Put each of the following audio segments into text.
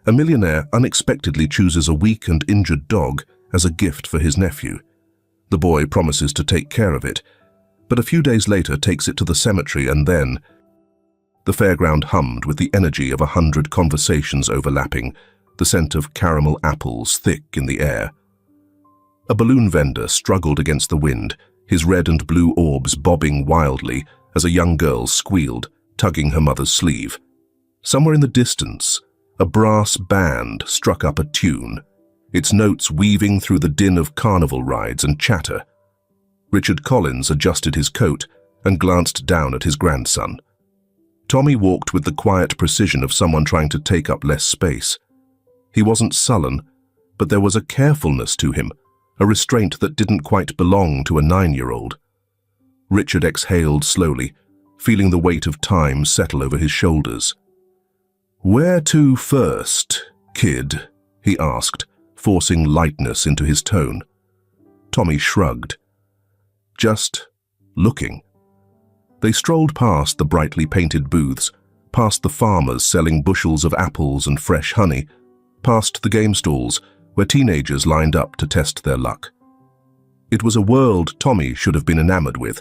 A millionaire unexpectedly chooses a weak and injured dog as a gift for his nephew. The boy promises to take care of it, but a few days later takes it to the cemetery, and then the fairground hummed with the energy of 100 conversations overlapping, the scent of caramel apples thick in the air. A balloon vendor struggled against the wind, his red and blue orbs bobbing wildly as a young girl squealed, tugging her mother's sleeve. Somewhere in the distance, a brass band struck up a tune, its notes weaving through the din of carnival rides and chatter. Richard Collins adjusted his coat and glanced down at his grandson. Tommy walked with the quiet precision of someone trying to take up less space. He wasn't sullen, but there was a carefulness to him, a restraint that didn't quite belong to a 9-year-old. Richard exhaled slowly, feeling the weight of time settle over his shoulders. "Where to first, kid?" he asked, forcing lightness into his tone. Tommy shrugged. "Just looking." They strolled past the brightly painted booths, past the farmers selling bushels of apples and fresh honey, past the game stalls where teenagers lined up to test their luck. It was a world Tommy should have been enamored with,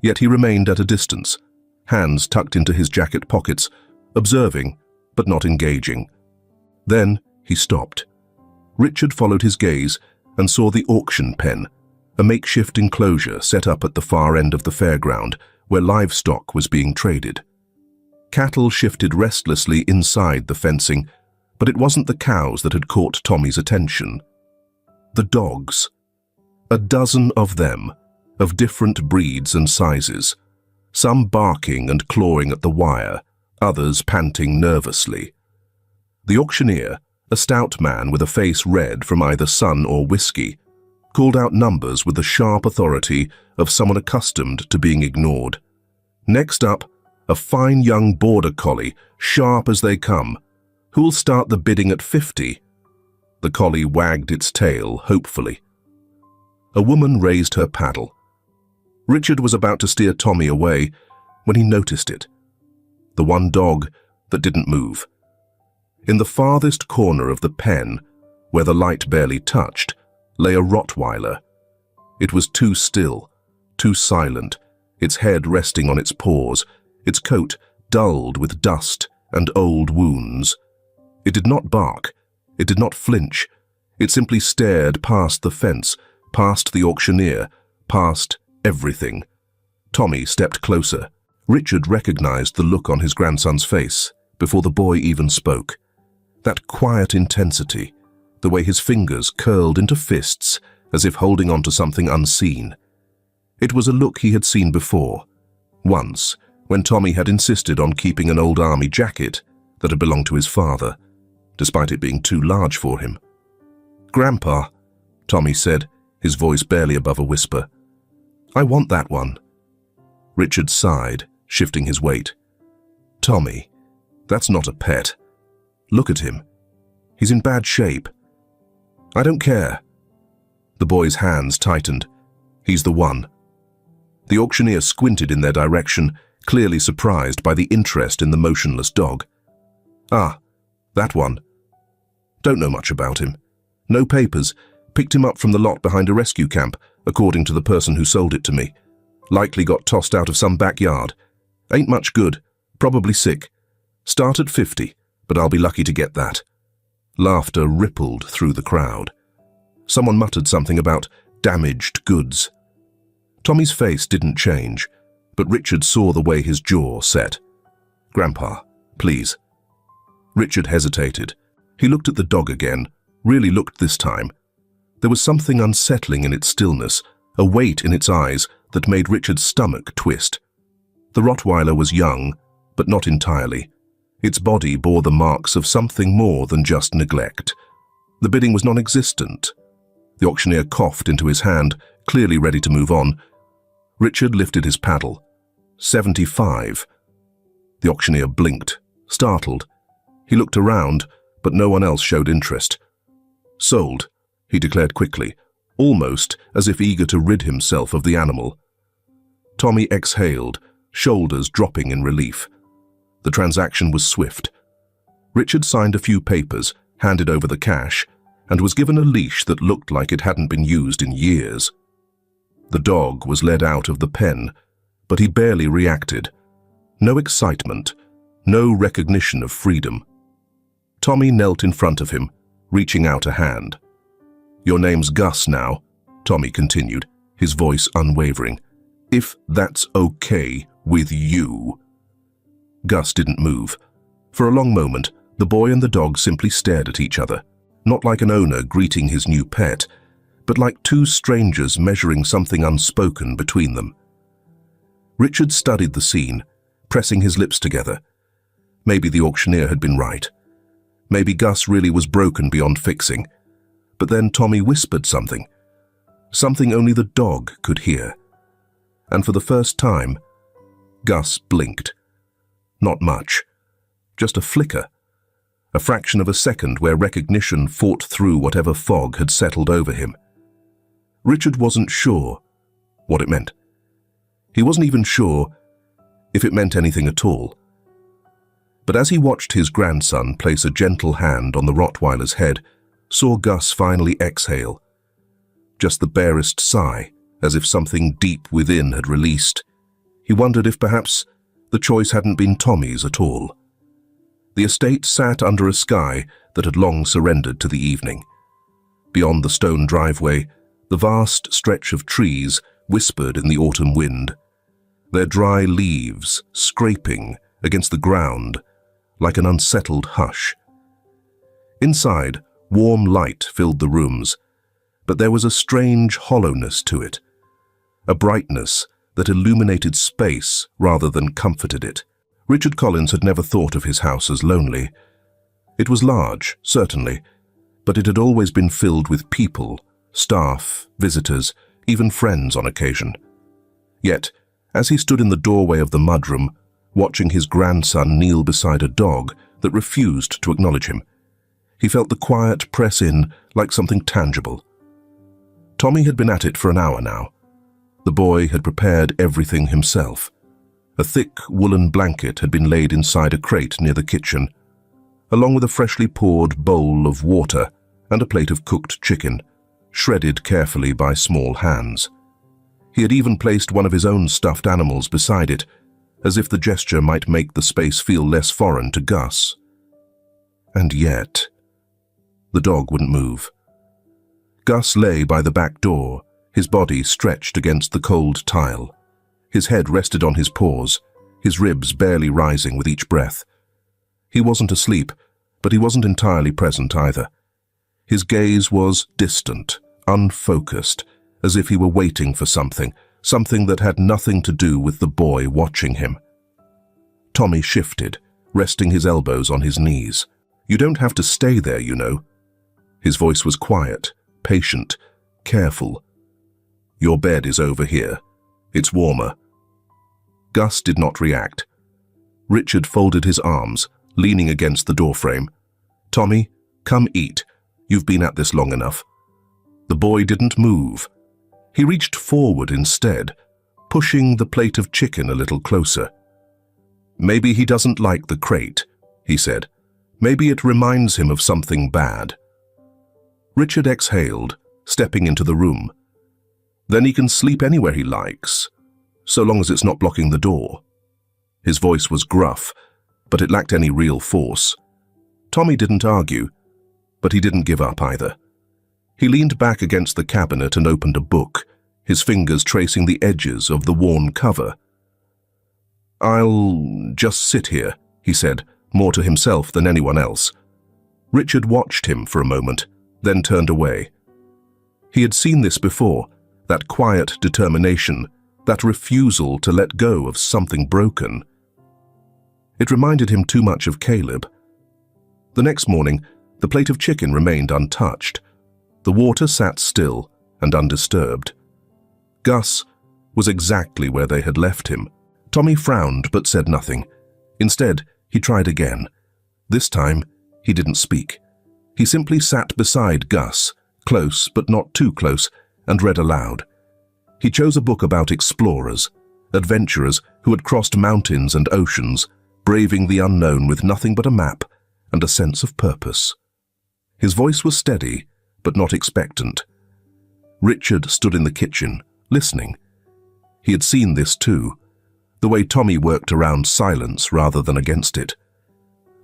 yet he remained at a distance, hands tucked into his jacket pockets, observing but not engaging. Then he stopped. Richard followed his gaze and saw the auction pen, a makeshift enclosure set up at the far end of the fairground where livestock was being traded. Cattle shifted restlessly inside the fencing, but it wasn't the cows that had caught Tommy's attention. The dogs. A dozen of them, of different breeds and sizes, some barking and clawing at the wire, others panting nervously. The auctioneer, a stout man with a face red from either sun or whiskey, called out numbers with the sharp authority of someone accustomed to being ignored. Next up, a fine young border collie, sharp as they come. "Who'll start the bidding at 50? The collie wagged its tail hopefully. A woman raised her paddle. Richard was about to steer Tommy away when he noticed it. The one dog that didn't move. In the farthest corner of the pen, where the light barely touched, lay a Rottweiler. It was too still, too silent, its head resting on its paws, its coat dulled with dust and old wounds. It did not bark, it did not flinch, it simply stared past the fence, past the auctioneer, past everything. Tommy stepped closer. Richard recognized the look on his grandson's face before the boy even spoke. That quiet intensity, the way his fingers curled into fists as if holding on to something unseen. It was a look he had seen before, once, when Tommy had insisted on keeping an old army jacket that had belonged to his father, despite it being too large for him. "Grandpa," Tommy said, his voice barely above a whisper, "I want that one." Richard sighed, shifting his weight. "Tommy, that's not a pet. Look at him. He's in bad shape." "I don't care." The boy's hands tightened. "He's the one." The auctioneer squinted in their direction, clearly surprised by the interest in the motionless dog. "Ah, that one. Don't know much about him. No papers. Picked him up from the lot behind a rescue camp, according to the person who sold it to me. Likely got tossed out of some backyard. Ain't much good. Probably sick. Start at 50, but I'll be lucky to get that." Laughter rippled through the crowd. Someone muttered something about damaged goods. Tommy's face didn't change, but Richard saw the way his jaw set. "Grandpa, please." Richard hesitated. He looked at the dog again, really looked this time. There was something unsettling in its stillness, a weight in its eyes that made Richard's stomach twist. The Rottweiler was young, but not entirely. Its body bore the marks of something more than just neglect. The bidding was non-existent. The auctioneer coughed into his hand, clearly ready to move on. Richard lifted his paddle. 75. The auctioneer blinked, startled. He looked around, but no one else showed interest. "Sold," he declared quickly, almost as if eager to rid himself of the animal. Tommy exhaled, shoulders dropping in relief. The transaction was swift. Richard signed a few papers, handed over the cash, and was given a leash that looked like it hadn't been used in years. The dog was led out of the pen, but he barely reacted. No excitement, no recognition of freedom. Tommy knelt in front of him, reaching out a hand. "Your name's Gus now," Tommy continued, his voice unwavering. "If that's okay with you." Gus didn't move. For a long moment, the boy and the dog simply stared at each other, not like an owner greeting his new pet, but like two strangers measuring something unspoken between them. Richard studied the scene, pressing his lips together. Maybe the auctioneer had been right. Maybe Gus really was broken beyond fixing. But then Tommy whispered something only the dog could hear. And for the first time, Gus blinked. Not much, just a flicker, a fraction of a second where recognition fought through whatever fog had settled over him. Richard wasn't sure what it meant. He wasn't even sure if it meant anything at all. But as he watched his grandson place a gentle hand on the Rottweiler's head, saw Gus finally exhale. Just the barest sigh, as if something deep within had released. He wondered if perhaps the choice hadn't been Tommy's at all. The estate sat under a sky that had long surrendered to the evening. Beyond the stone driveway, the vast stretch of trees whispered in the autumn wind, their dry leaves scraping against the ground like an unsettled hush. Inside, warm light filled the rooms, but there was a strange hollowness to it, a brightness that illuminated space rather than comforted it. Richard Collins had never thought of his house as lonely. It was large, certainly, but it had always been filled with people, staff, visitors, even friends on occasion. Yet, as he stood in the doorway of the mudroom, watching his grandson kneel beside a dog that refused to acknowledge him, he felt the quiet press in like something tangible. Tommy had been at it for an hour now. The boy had prepared everything himself. A thick woolen blanket had been laid inside a crate near the kitchen, along with a freshly poured bowl of water and a plate of cooked chicken, shredded carefully by small hands. He had even placed one of his own stuffed animals beside it, as if the gesture might make the space feel less foreign to Gus. And yet, the dog wouldn't move. Gus lay by the back door, his body stretched against the cold tile. His head rested on his paws, his ribs barely rising with each breath. He wasn't asleep, but he wasn't entirely present either. His gaze was distant, unfocused, as if he were waiting for something that had nothing to do with the boy watching him. Tommy shifted, resting his elbows on his knees. "You don't have to stay there, you know." His voice was quiet, patient, careful. "Your bed is over here. It's warmer." Gus did not react. Richard folded his arms, leaning against the doorframe. "Tommy, come eat. You've been at this long enough." The boy didn't move. He reached forward instead, pushing the plate of chicken a little closer. "Maybe he doesn't like the crate," he said. "Maybe it reminds him of something bad." Richard exhaled, stepping into the room. "Then he can sleep anywhere he likes, so long as it's not blocking the door." His voice was gruff, but it lacked any real force. Tommy didn't argue, but he didn't give up either. He leaned back against the cabinet and opened a book, his fingers tracing the edges of the worn cover. "I'll just sit here," he said, more to himself than anyone else. Richard watched him for a moment, then turned away. He had seen this before, that quiet determination, that refusal to let go of something broken. It reminded him too much of Caleb. The next morning, the plate of chicken remained untouched. The water sat still and undisturbed. Gus was exactly where they had left him. Tommy frowned but said nothing. Instead, he tried again. This time, he didn't speak. He simply sat beside Gus, close but not too close, and read aloud. He chose a book about explorers, adventurers who had crossed mountains and oceans, braving the unknown with nothing but a map and a sense of purpose. His voice was steady, but not expectant. Richard stood in the kitchen, listening. He had seen this too, the way Tommy worked around silence rather than against it.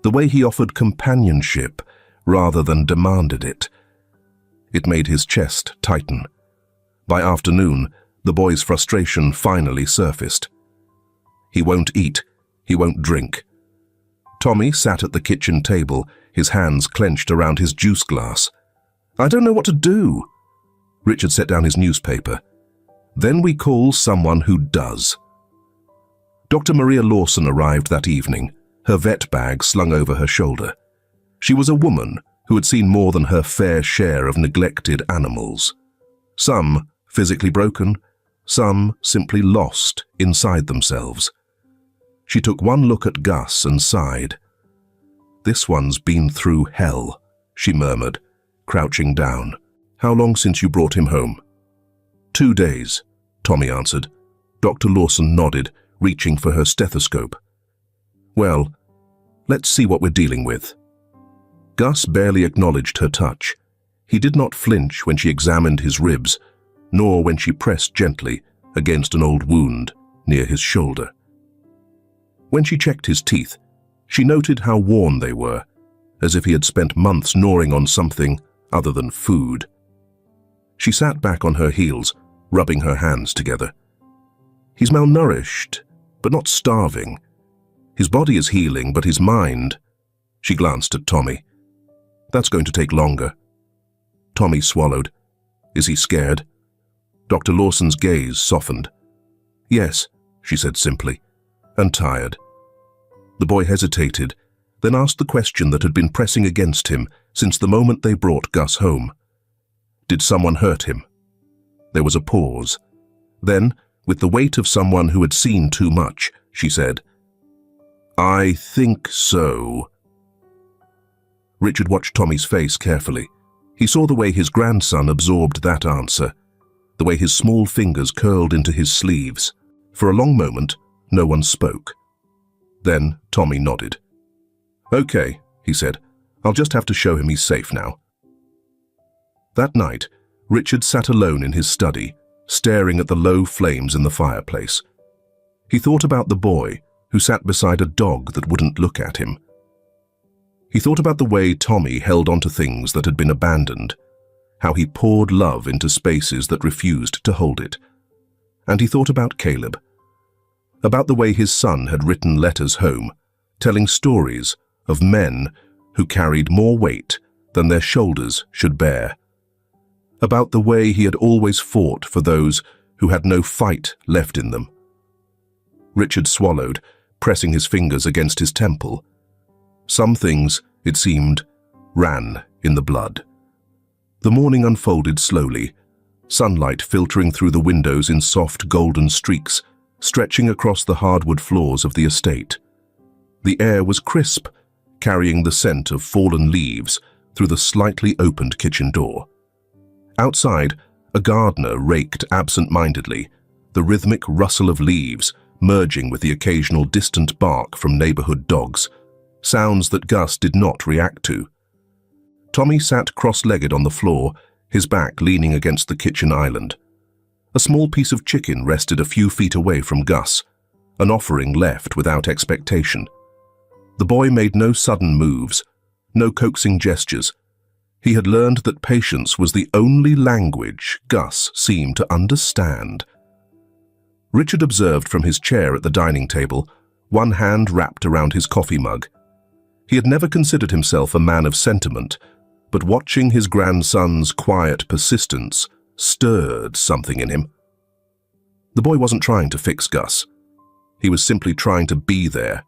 The way he offered companionship rather than demanded it. It made his chest tighten. By afternoon, the boy's frustration finally surfaced. He won't eat, he won't drink. Tommy sat at the kitchen table, his hands clenched around his juice glass. "I don't know what to do." Richard set down his newspaper. "Then we call someone who does." Dr. Maria Lawson arrived that evening, her vet bag slung over her shoulder. She was a woman who had seen more than her fair share of neglected animals. Some physically broken, some simply lost inside themselves. She took one look at Gus and sighed. "This one's been through hell," she murmured, crouching down. "How long since you brought him home?" 2 days, Tommy answered. Dr. Lawson nodded, reaching for her stethoscope. "Well, let's see what we're dealing with." Gus barely acknowledged her touch. He did not flinch when she examined his ribs, nor when she pressed gently against an old wound near his shoulder. When she checked his teeth, she noted how worn they were, as if he had spent months gnawing on something other than food. She sat back on her heels, rubbing her hands together. "He's malnourished, but not starving. His body is healing, but his mind..." She glanced at Tommy. "That's going to take longer." Tommy swallowed. "Is he scared?" Dr. Lawson's gaze softened. "Yes," she said simply, "and tired." The boy hesitated, then asked the question that had been pressing against him since the moment they brought Gus home. Did someone hurt him? There was a pause. Then, with the weight of someone who had seen too much, she said, "I think so." Richard watched Tommy's face carefully. He saw the way his grandson absorbed that answer, the way his small fingers curled into his sleeves. For a long moment, no one spoke. Then Tommy nodded. "Okay," he said. "I'll just have to show him he's safe now." That night, Richard sat alone in his study, staring at the low flames in the fireplace. He thought about the boy who sat beside a dog that wouldn't look at him. He thought about the way Tommy held onto things that had been abandoned, how he poured love into spaces that refused to hold it. And he thought about Caleb, about the way his son had written letters home, telling stories of men who carried more weight than their shoulders should bear, about the way he had always fought for those who had no fight left in them. Richard swallowed, pressing his fingers against his temple. Some things, it seemed, ran in the blood. The morning unfolded slowly, sunlight filtering through the windows in soft golden streaks, stretching across the hardwood floors of the estate. The air was crisp, carrying the scent of fallen leaves through the slightly opened kitchen door. Outside, a gardener raked absent-mindedly, the rhythmic rustle of leaves merging with the occasional distant bark from neighborhood dogs, sounds that Gus did not react to. Tommy sat cross-legged on the floor, his back leaning against the kitchen island. A small piece of chicken rested a few feet away from Gus, an offering left without expectation. The boy made no sudden moves, no coaxing gestures. He had learned that patience was the only language Gus seemed to understand. Richard observed from his chair at the dining table, one hand wrapped around his coffee mug. He had never considered himself a man of sentiment, but watching his grandson's quiet persistence stirred something in him. The boy wasn't trying to fix Gus. He was simply trying to be there.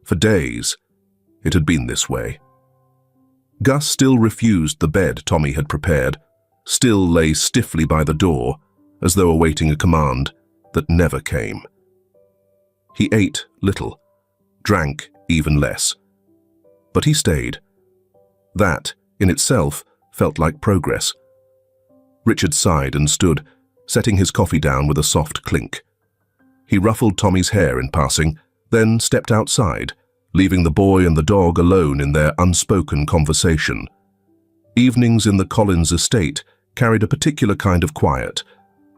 For days, it had been this way. Gus still refused the bed Tommy had prepared, still lay stiffly by the door, as though awaiting a command that never came. He ate little, drank even less. But he stayed. That, in itself, felt like progress. Richard sighed and stood, setting his coffee down with a soft clink. He ruffled Tommy's hair in passing, then stepped outside, leaving the boy and the dog alone in their unspoken conversation. Evenings in the Collins estate carried a particular kind of quiet,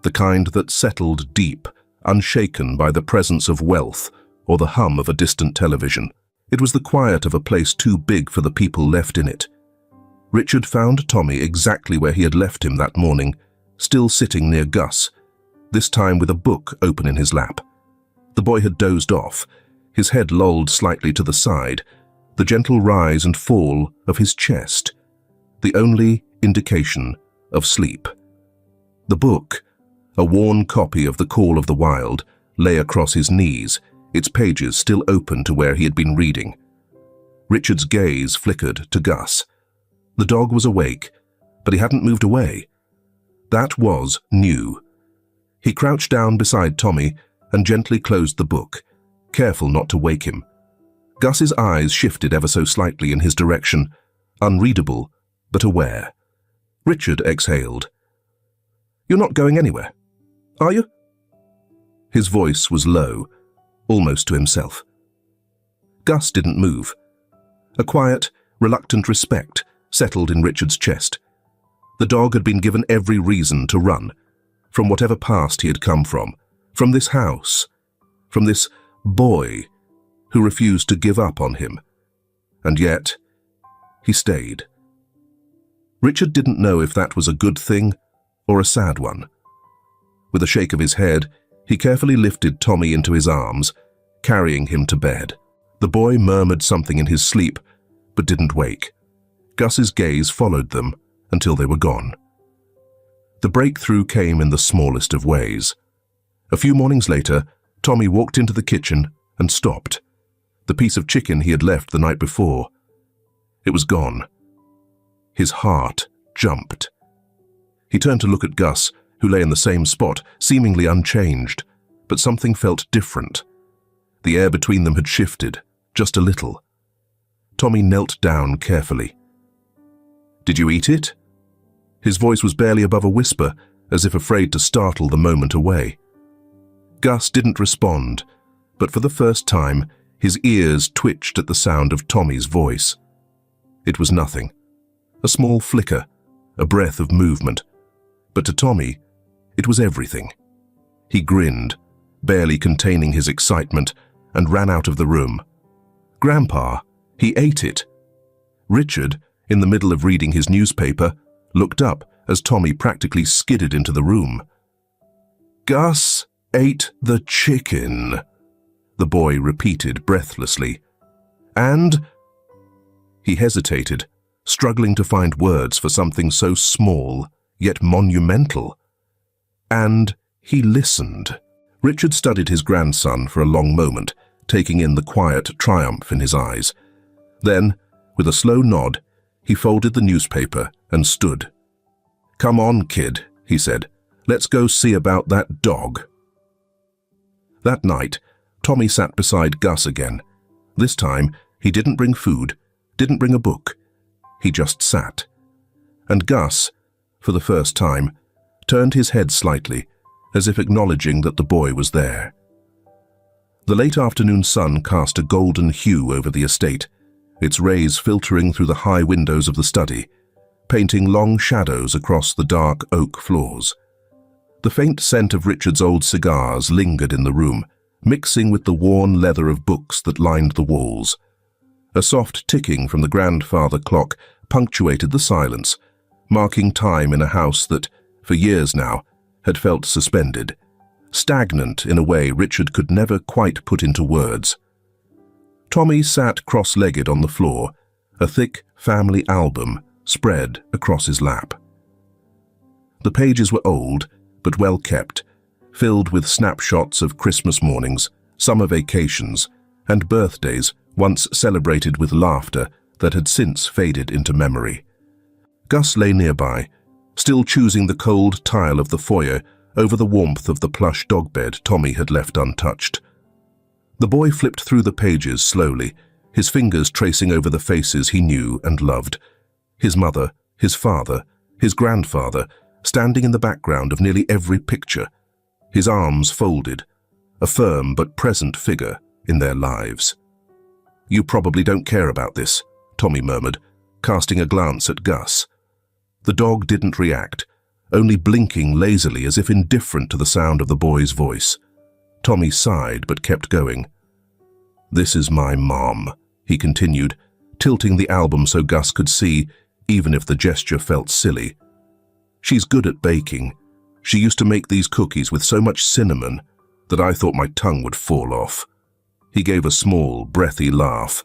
the kind that settled deep, unshaken by the presence of wealth or the hum of a distant television. It was the quiet of a place too big for the people left in it. Richard found Tommy exactly where he had left him that morning, still sitting near Gus, this time with a book open in his lap. The boy had dozed off, his head lolled slightly to the side, the gentle rise and fall of his chest, the only indication of sleep. The book, a worn copy of The Call of the Wild, lay across his knees, its pages still open to where he had been reading. Richard's gaze flickered to Gus. The dog was awake, but he hadn't moved away. That was new. He crouched down beside Tommy and gently closed the book, careful not to wake him. Gus's eyes shifted ever so slightly in his direction, unreadable but aware. Richard exhaled. "You're not going anywhere, are you?" His voice was low, almost to himself. Gus didn't move. A quiet, reluctant respect settled in Richard's chest. The dog had been given every reason to run, from whatever past he had come from this house, from this boy who refused to give up on him. And yet, he stayed. Richard didn't know if that was a good thing or a sad one. With a shake of his head, he carefully lifted Tommy into his arms, carrying him to bed. The boy murmured something in his sleep, but didn't wake. Gus's gaze followed them until they were gone. The breakthrough came in the smallest of ways. A few mornings later, Tommy walked into the kitchen and stopped. The piece of chicken he had left the night before. It was gone. His heart jumped. He turned to look at Gus, who lay in the same spot, seemingly unchanged, but something felt different. The air between them had shifted, just a little. Tommy knelt down carefully. "Did you eat it?" His voice was barely above a whisper, as if afraid to startle the moment away. Gus didn't respond, but for the first time, his ears twitched at the sound of Tommy's voice. It was nothing. A small flicker, a breath of movement. But to Tommy, it was everything. He grinned, barely containing his excitement, and ran out of the room. "Grandpa, he ate it." Richard, in the middle of reading his newspaper, looked up as Tommy practically skidded into the room. "Gus ate the chicken," the boy repeated breathlessly. "And—" He hesitated, struggling to find words for something so small, yet monumental. "And he listened." Richard studied his grandson for a long moment, taking in the quiet triumph in his eyes. Then, with a slow nod, he folded the newspaper and stood. "Come on, kid," he said. "Let's go see about that dog." That night, Tommy sat beside Gus again. This time, he didn't bring food, didn't bring a book. He just sat. And Gus, for the first time, turned his head slightly, as if acknowledging that the boy was there. The late afternoon sun cast a golden hue over the estate, its rays filtering through the high windows of the study, painting long shadows across the dark oak floors. The faint scent of Richard's old cigars lingered in the room, mixing with the worn leather of books that lined the walls. A soft ticking from the grandfather clock punctuated the silence, marking time in a house that, for years now, had felt suspended, stagnant in a way Richard could never quite put into words. Tommy sat cross-legged on the floor, a thick family album spread across his lap. The pages were old, but well kept, filled with snapshots of Christmas mornings, summer vacations, and birthdays once celebrated with laughter that had since faded into memory. Gus lay nearby, still choosing the cold tile of the foyer over the warmth of the plush dog bed Tommy had left untouched. The boy flipped through the pages slowly, his fingers tracing over the faces he knew and loved. His mother, his father, his grandfather, standing in the background of nearly every picture, his arms folded, a firm but present figure in their lives. "You probably don't care about this," Tommy murmured, casting a glance at Gus. The dog didn't react, only blinking lazily as if indifferent to the sound of the boy's voice. Tommy sighed but kept going. "This is my mom," he continued, tilting the album so Gus could see, even if the gesture felt silly. "She's good at baking. She used to make these cookies with so much cinnamon that I thought my tongue would fall off." He gave a small, breathy laugh.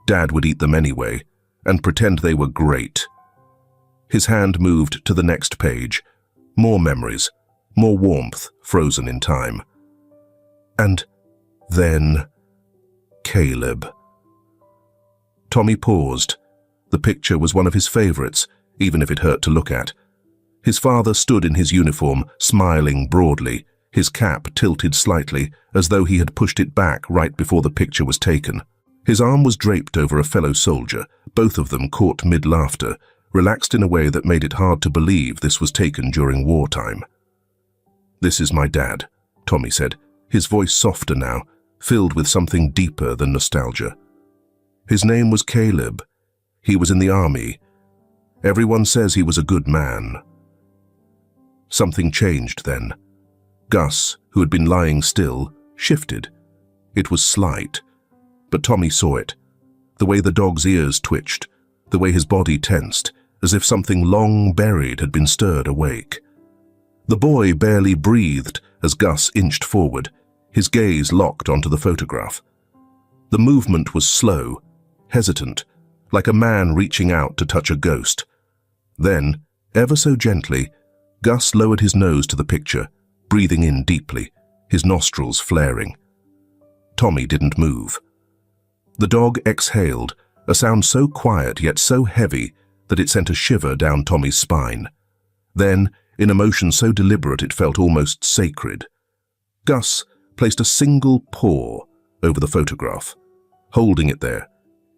Dad would eat them anyway, and pretend they were great. His hand moved to the next page. More memories, more warmth frozen in time. And then Caleb. Tommy paused. The picture was one of his favorites, even if it hurt to look at. His father stood in his uniform, smiling broadly, his cap tilted slightly, as though he had pushed it back right before the picture was taken. His arm was draped over a fellow soldier, both of them caught mid-laughter, relaxed in a way that made it hard to believe this was taken during wartime. "This is my dad," Tommy said, his voice softer now, filled with something deeper than nostalgia. "His name was Caleb. He was in the army. Everyone says he was a good man." Something changed then. Gus, who had been lying still, shifted. It was slight, but Tommy saw it. The way the dog's ears twitched, the way his body tensed, as if something long buried had been stirred awake. The boy barely breathed as Gus inched forward, his gaze locked onto the photograph. The movement was slow, hesitant, like a man reaching out to touch a ghost. Then, ever so gently, Gus lowered his nose to the picture, breathing in deeply, his nostrils flaring. Tommy didn't move. The dog exhaled, a sound so quiet yet so heavy that it sent a shiver down Tommy's spine. Then, in a motion so deliberate it felt almost sacred, Gus placed a single paw over the photograph, holding it there,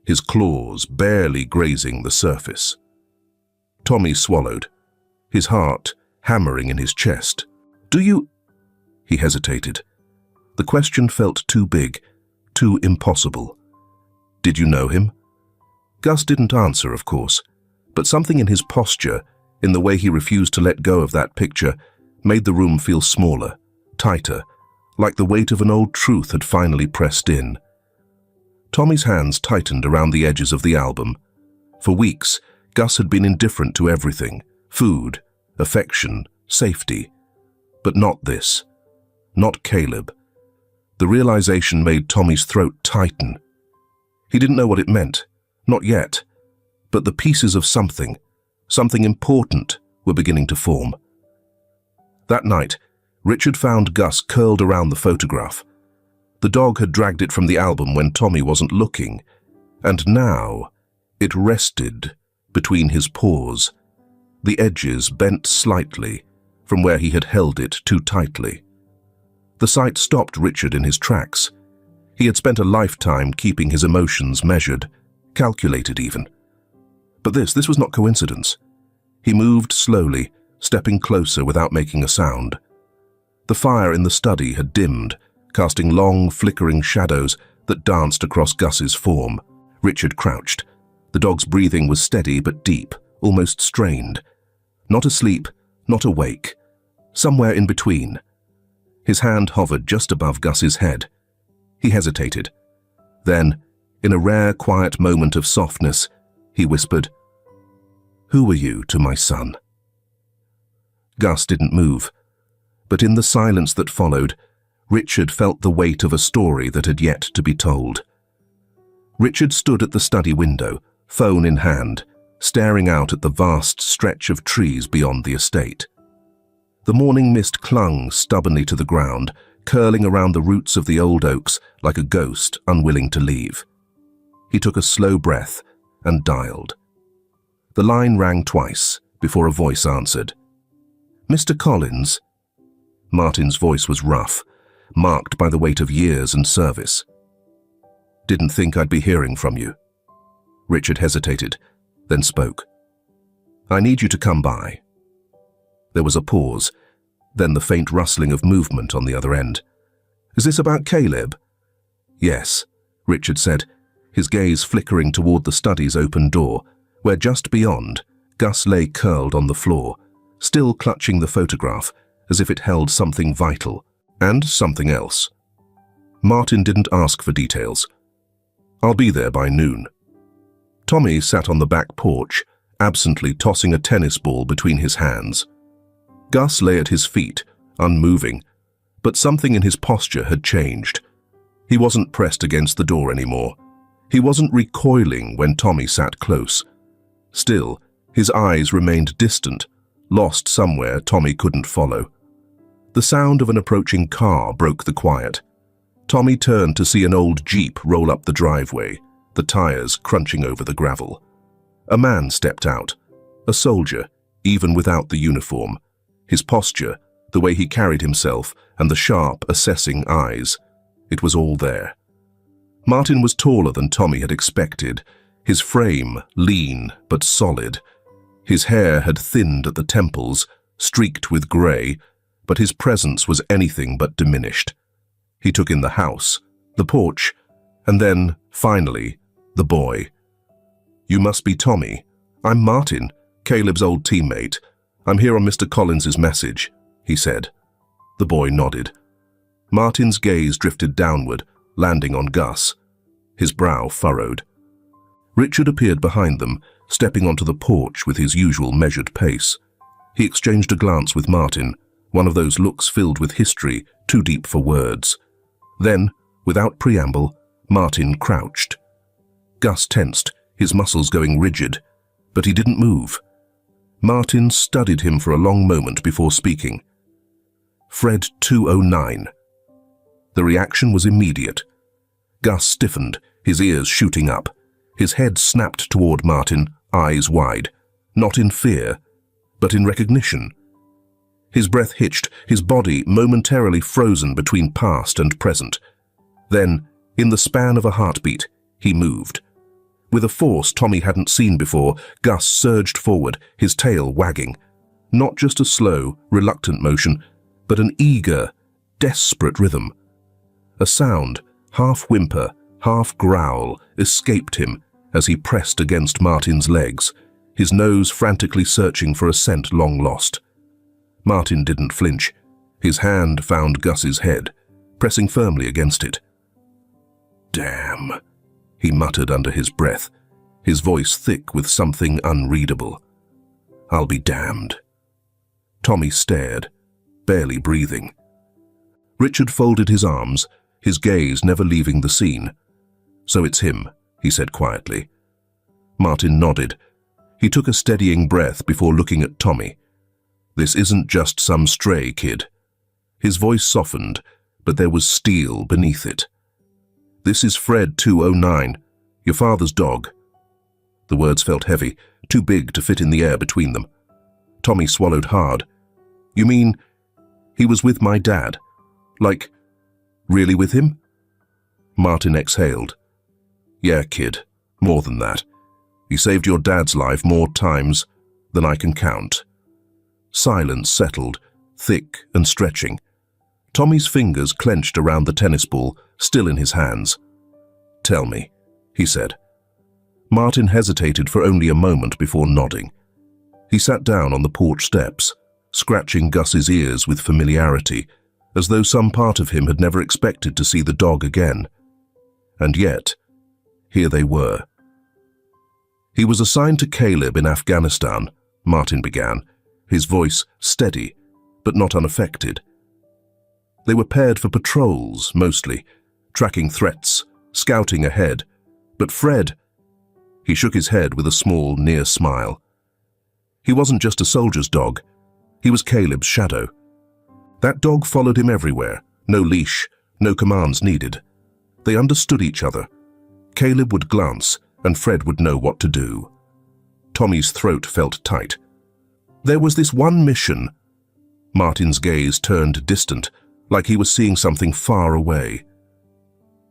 his claws barely grazing the surface. Tommy swallowed, his heart hammering in his chest. "Do you—" He hesitated. The question felt too big, too impossible. "Did you know him?" Gus didn't answer, of course, but something in his posture, in the way he refused to let go of that picture, made the room feel smaller, tighter, like the weight of an old truth had finally pressed in. Tommy's hands tightened around the edges of the album. For weeks, Gus had been indifferent to everything: food, affection, safety. But not this. Not Caleb. The realization made Tommy's throat tighten. He didn't know what it meant, not yet, but the pieces of something important, were beginning to form. That night, Richard found Gus curled around the photograph. The dog had dragged it from the album when Tommy wasn't looking, and now it rested between his paws, the edges bent slightly from where he had held it too tightly. The sight stopped Richard in his tracks. He had spent a lifetime keeping his emotions measured, calculated even. But this was not coincidence. He moved slowly, stepping closer without making a sound. The fire in the study had dimmed, casting long, flickering shadows that danced across Gus's form. Richard crouched. The dog's breathing was steady but deep, almost strained. Not asleep, not awake. Somewhere in between. His hand hovered just above Gus's head. He hesitated. Then, in a rare, quiet moment of softness, he whispered, "Who were you to my son?" Gus didn't move, but in the silence that followed, Richard felt the weight of a story that had yet to be told. Richard stood at the study window, phone in hand, staring out at the vast stretch of trees beyond the estate. The morning mist clung stubbornly to the ground, curling around the roots of the old oaks like a ghost unwilling to leave. He took a slow breath and dialed. The line rang twice before a voice answered. "Mr. Collins?" Martin's voice was rough, marked by the weight of years and service. "Didn't think I'd be hearing from you." Richard hesitated, then spoke. "I need you to come by." There was a pause, then the faint rustling of movement on the other end. "Is this about Caleb?" "Yes," Richard said, his gaze flickering toward the study's open door, where just beyond, Gus lay curled on the floor, still clutching the photograph as if it held something vital and something else. Martin didn't ask for details. "I'll be there by noon." Tommy sat on the back porch, absently tossing a tennis ball between his hands. Gus lay at his feet, unmoving, but something in his posture had changed. He wasn't pressed against the door anymore. He wasn't recoiling when Tommy sat close. Still, his eyes remained distant, lost somewhere Tommy couldn't follow. The sound of an approaching car broke the quiet. Tommy turned to see an old Jeep roll up the driveway, the tires crunching over the gravel. A man stepped out, a soldier, even without the uniform. His posture, the way he carried himself, and the sharp, assessing eyes. It was all there. Martin was taller than Tommy had expected, his frame lean but solid. His hair had thinned at the temples, streaked with grey, but his presence was anything but diminished. He took in the house, the porch, and then, finally, the boy. "You must be Tommy. I'm Martin, Caleb's old teammate. I'm here on Mr. Collins's message," he said. The boy nodded. Martin's gaze drifted downward, landing on Gus. His brow furrowed. Richard appeared behind them, stepping onto the porch with his usual measured pace. He exchanged a glance with Martin, one of those looks filled with history, too deep for words. Then, without preamble, Martin crouched. Gus tensed, his muscles going rigid, but he didn't move. Martin studied him for a long moment before speaking. "Fred 209. The reaction was immediate. Gus stiffened, his ears shooting up. His head snapped toward Martin, eyes wide, not in fear, but in recognition. His breath hitched, his body momentarily frozen between past and present. Then, in the span of a heartbeat, he moved. With a force Tommy hadn't seen before, Gus surged forward, his tail wagging. Not just a slow, reluctant motion, but an eager, desperate rhythm. A sound, half whimper, half growl, escaped him as he pressed against Martin's legs, his nose frantically searching for a scent long lost. Martin didn't flinch. His hand found Gus's head, pressing firmly against it. "Damn," he muttered under his breath, his voice thick with something unreadable. "I'll be damned." Tommy stared, barely breathing. Richard folded his arms, his gaze never leaving the scene. "So it's him," he said quietly. Martin nodded. He took a steadying breath before looking at Tommy. "This isn't just some stray kid." His voice softened, but there was steel beneath it. "This is Fred 209, your father's dog." The words felt heavy, too big to fit in the air between them. Tommy swallowed hard. "You mean he was with my dad? Like, really with him?" Martin exhaled. "Yeah, kid, more than that. He saved your dad's life more times than I can count." Silence settled, thick and stretching. Tommy's fingers clenched around the tennis ball, still in his hands. "Tell me," he said. Martin hesitated for only a moment before nodding. He sat down on the porch steps, scratching Gus's ears with familiarity, as though some part of him had never expected to see the dog again. And yet, here they were. "He was assigned to Caleb in Afghanistan," Martin began, his voice steady, but not unaffected. "They were paired for patrols, mostly, tracking threats, scouting ahead. But Fred—" He shook his head with a small, near smile. "He wasn't just a soldier's dog. He was Caleb's shadow. That dog followed him everywhere, no leash, no commands needed. They understood each other. Caleb would glance, and Fred would know what to do." Tommy's throat felt tight. "There was this one mission." Martin's gaze turned distant, like he was seeing something far away.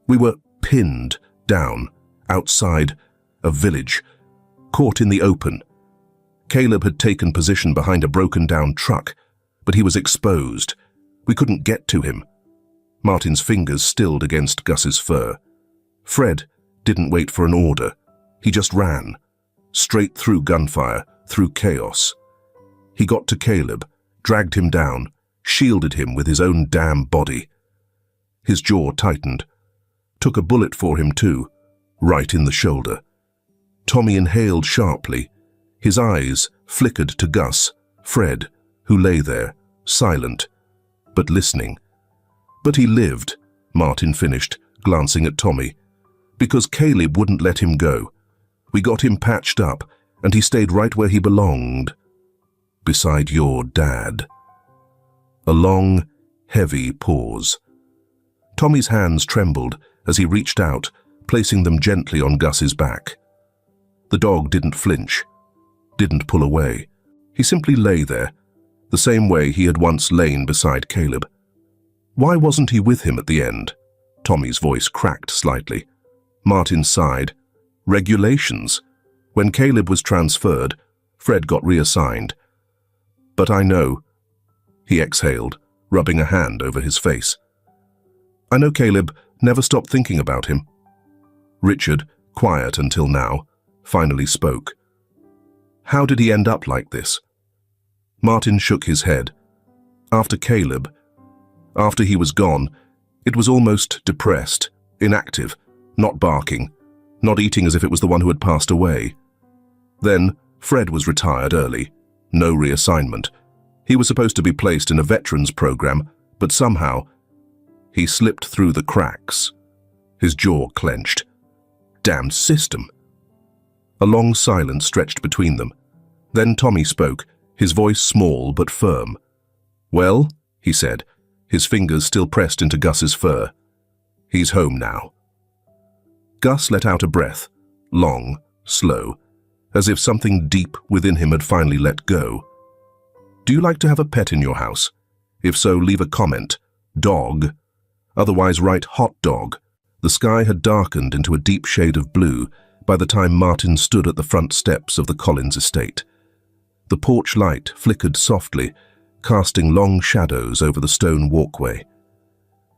"We were pinned down, outside a village, caught in the open. Caleb had taken position behind a broken-down truck, but he was exposed. We couldn't get to him." Martin's fingers stilled against Gus's fur. "Fred didn't wait for an order. He just ran. Straight through gunfire, through chaos. He got to Caleb, dragged him down, shielded him with his own damn body. His jaw tightened. Took a bullet for him too, right in the shoulder. Tommy inhaled sharply. His eyes flickered to Gus, Fred, who lay there, silent, but listening. But he lived, Martin finished, glancing at Tommy, because Caleb wouldn't let him go. We got him patched up, and he stayed right where he belonged, beside your dad. A long, heavy pause. Tommy's hands trembled as he reached out, placing them gently on Gus's back. The dog didn't flinch, didn't pull away. He simply lay there, the same way he had once lain beside Caleb. Why wasn't he with him at the end? Tommy's voice cracked slightly. Martin sighed. Regulations. When Caleb was transferred, Fred got reassigned. But I know. He exhaled, rubbing a hand over his face. I know Caleb never stopped thinking about him. Richard, quiet until now, finally spoke. How did he end up like this? Martin shook his head. After Caleb, after he was gone, it was almost depressed, inactive, not barking, not eating as if it was the one who had passed away. Then, Fred was retired early, no reassignment. He was supposed to be placed in a veterans program, but somehow, he slipped through the cracks. His jaw clenched. Damned system. A long silence stretched between them. Then Tommy spoke, his voice small but firm. Well, he said, his fingers still pressed into Gus's fur. He's home now. Gus let out a breath, long, slow, as if something deep within him had finally let go. Do you like to have a pet in your house? If so, leave a comment. Dog. Otherwise write hot dog. The sky had darkened into a deep shade of blue by the time Martin stood at the front steps of the Collins estate. The porch light flickered softly, casting long shadows over the stone walkway.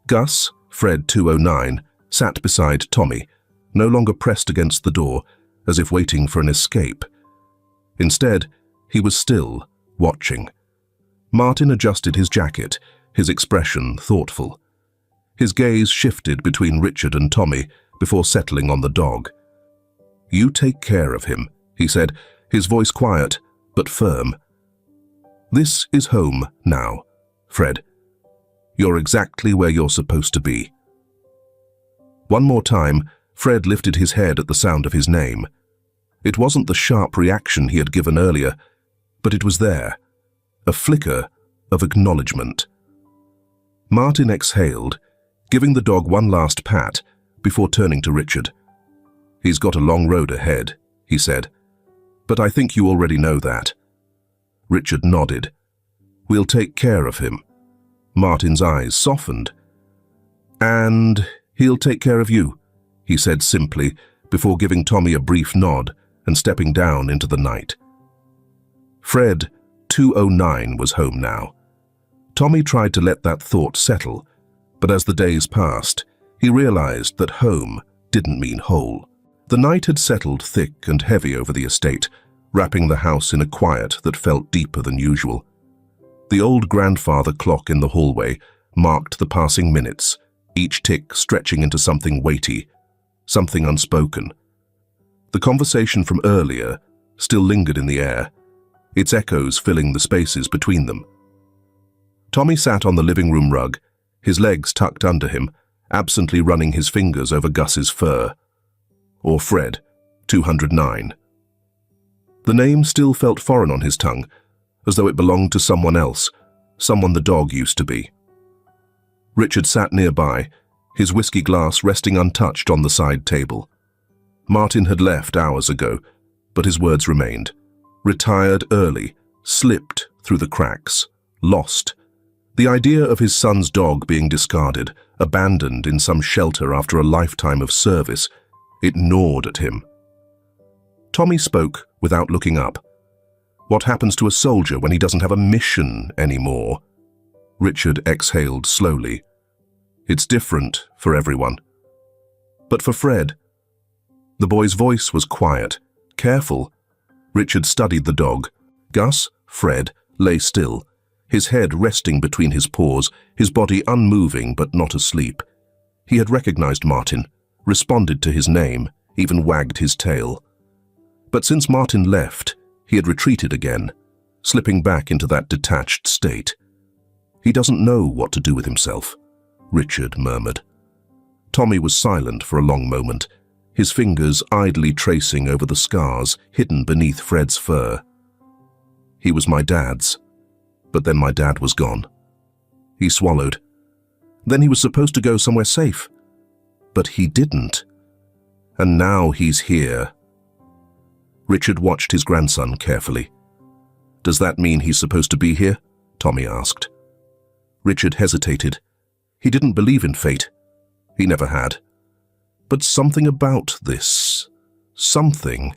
Gus, Fred 209, sat beside Tommy, no longer pressed against the door, as if waiting for an escape. Instead, he was still, watching. Martin adjusted his jacket, his expression thoughtful. His gaze shifted between Richard and Tommy before settling on the dog. You take care of him, he said, his voice quiet but firm. This is home now, Fred. You're exactly where you're supposed to be. One more time, Fred lifted his head at the sound of his name. It wasn't the sharp reaction he had given earlier, but it was there, a flicker of acknowledgement. Martin exhaled, giving the dog one last pat before turning to Richard. He's got a long road ahead, he said, but I think you already know that. Richard nodded. We'll take care of him. Martin's eyes softened. And he'll take care of you, he said simply, before giving Tommy a brief nod and stepping down into the night. Fred 209 was home now. Tommy tried to let that thought settle, but as the days passed, he realized that home didn't mean whole. The night had settled thick and heavy over the estate, wrapping the house in a quiet that felt deeper than usual. The old grandfather clock in the hallway marked the passing minutes, each tick stretching into something weighty, something unspoken. The conversation from earlier still lingered in the air, its echoes filling the spaces between them. Tommy sat on the living room rug, his legs tucked under him, absently running his fingers over Gus's fur. Or Fred 209. The name still felt foreign on his tongue, as though it belonged to someone else, someone the dog used to be. Richard sat nearby, his whiskey glass resting untouched on the side table. Martin had left hours ago, but his words remained. Retired early, slipped through the cracks, lost. The idea of his son's dog being discarded, abandoned in some shelter after a lifetime of service, it gnawed at him. Tommy spoke without looking up. What happens to a soldier when he doesn't have a mission anymore? Richard exhaled slowly. It's different for everyone. But for Fred, The boy's voice was quiet, careful. Richard studied the dog. Gus, Fred, lay still, his head resting between his paws, his body unmoving but not asleep. He had recognized Martin, responded to his name, even wagged his tail. But since Martin left, he had retreated again, slipping back into that detached state. "He doesn't know what to do with himself," Richard murmured. Tommy was silent for a long moment, his fingers idly tracing over the scars hidden beneath Fred's fur. "He was my dad's, but then my dad was gone." He swallowed. "Then he was supposed to go somewhere safe. But he didn't. And now he's here." Richard watched his grandson carefully. "Does that mean he's supposed to be here?" Tommy asked. Richard hesitated. He didn't believe in fate. He never had. But something about this, something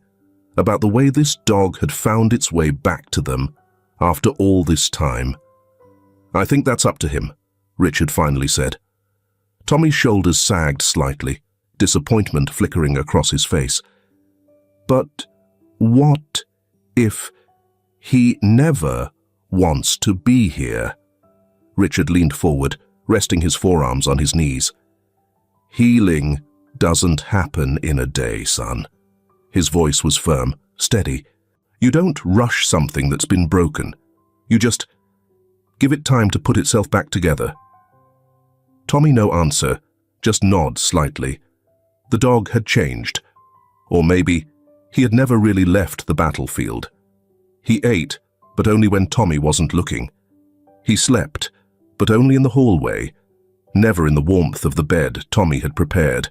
about the way this dog had found its way back to them after all this time. "I think that's up to him," Richard finally said. Tommy's shoulders sagged slightly, disappointment flickering across his face. "But what if he never wants to be here?" Richard leaned forward, resting his forearms on his knees. "Healing doesn't happen in a day, son." His voice was firm, steady. "You don't rush something that's been broken. You just give it time to put itself back together." Tommy no answer, just nod slightly. The dog had changed. Or maybe he had never really left the battlefield. He ate, but only when Tommy wasn't looking. He slept, but only in the hallway, never in the warmth of the bed Tommy had prepared.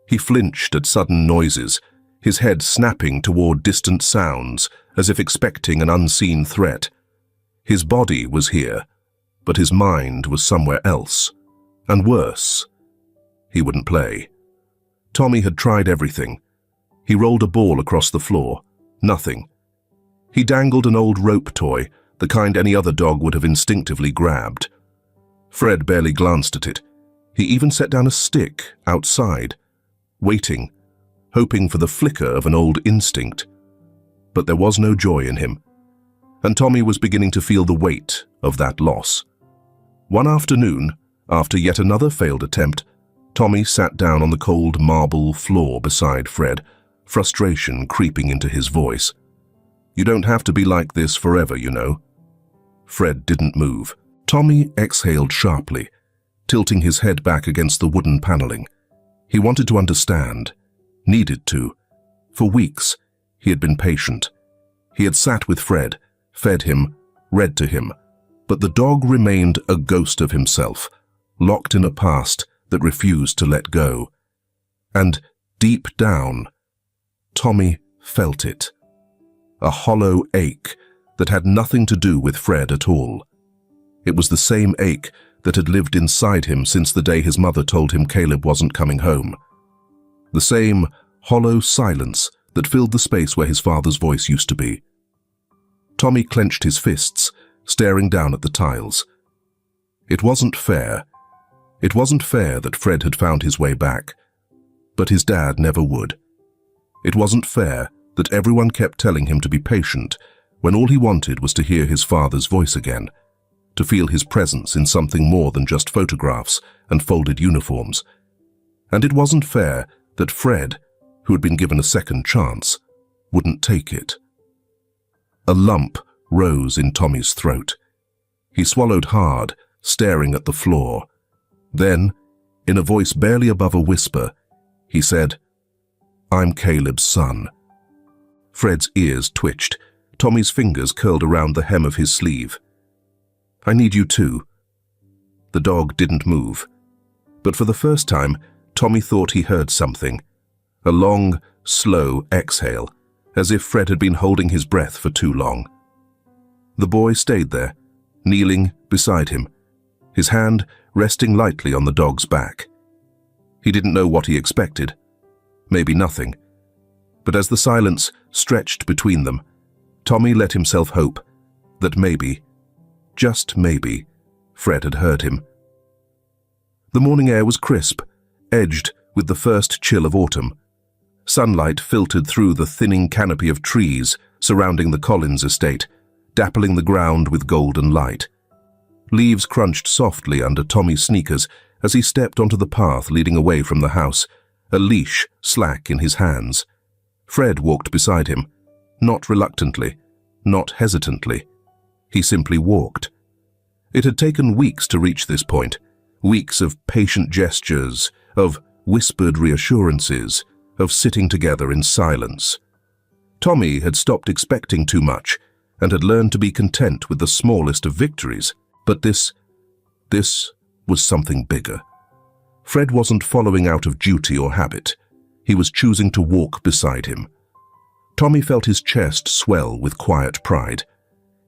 He flinched at sudden noises, his head snapping toward distant sounds, as if expecting an unseen threat. His body was here, but his mind was somewhere else. And worse, he wouldn't play. Tommy had tried everything. He rolled a ball across the floor. Nothing. He dangled an old rope toy, the kind any other dog would have instinctively grabbed. Fred barely glanced at it. He even set down a stick outside, waiting, hoping for the flicker of an old instinct. But there was no joy in him, and Tommy was beginning to feel the weight of that loss. One afternoon, after yet another failed attempt, Tommy sat down on the cold marble floor beside Fred, frustration creeping into his voice. "You don't have to be like this forever, you know." Fred didn't move. Tommy exhaled sharply, tilting his head back against the wooden paneling. He wanted to understand, needed to. For weeks, he had been patient. He had sat with Fred, fed him, read to him, but the dog remained a ghost of himself, locked in a past that refused to let go. And deep down, Tommy felt it. A hollow ache that had nothing to do with Fred at all. It was the same ache that had lived inside him since the day his mother told him Caleb wasn't coming home. The same hollow silence that filled the space where his father's voice used to be. Tommy clenched his fists, staring down at the tiles. It wasn't fair. It wasn't fair that Fred had found his way back, but his dad never would. It wasn't fair that everyone kept telling him to be patient when all he wanted was to hear his father's voice again, to feel his presence in something more than just photographs and folded uniforms. And it wasn't fair that Fred, who had been given a second chance, wouldn't take it. A lump rose in Tommy's throat. He swallowed hard, staring at the floor. Then, in a voice barely above a whisper, he said, "I'm Caleb's son." Fred's ears twitched. Tommy's fingers curled around the hem of his sleeve. "I need you too." The dog didn't move. But for the first time, Tommy thought he heard something. A long, slow exhale, as if Fred had been holding his breath for too long. The boy stayed there, kneeling beside him, his hand resting lightly on the dog's back. He didn't know what he expected. Maybe nothing. But as the silence stretched between them, Tommy let himself hope that maybe, just maybe, Fred had heard him. The morning air was crisp, edged with the first chill of autumn. Sunlight filtered through the thinning canopy of trees surrounding the Collins estate, dappling the ground with golden light. Leaves crunched softly under Tommy's sneakers as he stepped onto the path leading away from the house, a leash slack in his hands. Fred walked beside him, not reluctantly, not hesitantly. He simply walked. It had taken weeks to reach this point, weeks of patient gestures, of whispered reassurances, of sitting together in silence. Tommy had stopped expecting too much and had learned to be content with the smallest of victories. But this was something bigger. Fred wasn't following out of duty or habit. He was choosing to walk beside him. Tommy felt his chest swell with quiet pride.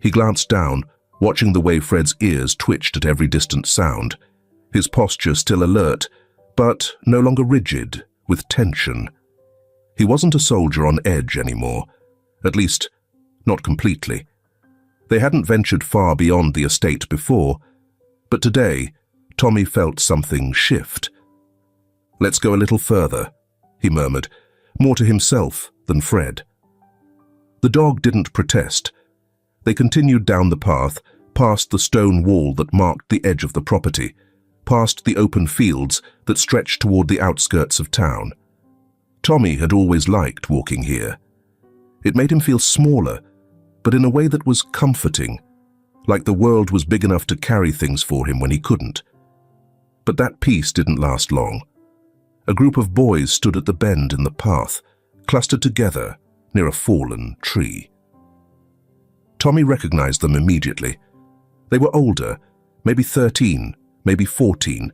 He glanced down, watching the way Fred's ears twitched at every distant sound, his posture still alert, but no longer rigid, with tension. He wasn't a soldier on edge anymore, at least, not completely. They hadn't ventured far beyond the estate before, but today, Tommy felt something shift. "Let's go a little further," he murmured, more to himself than Fred. The dog didn't protest. They continued down the path, past the stone wall that marked the edge of the property, past the open fields that stretched toward the outskirts of town. Tommy had always liked walking here. It made him feel smaller, but in a way that was comforting, like the world was big enough to carry things for him when he couldn't. But that peace didn't last long. A group of boys stood at the bend in the path, clustered together near a fallen tree. Tommy recognized them immediately. They were older, maybe 13, maybe 14,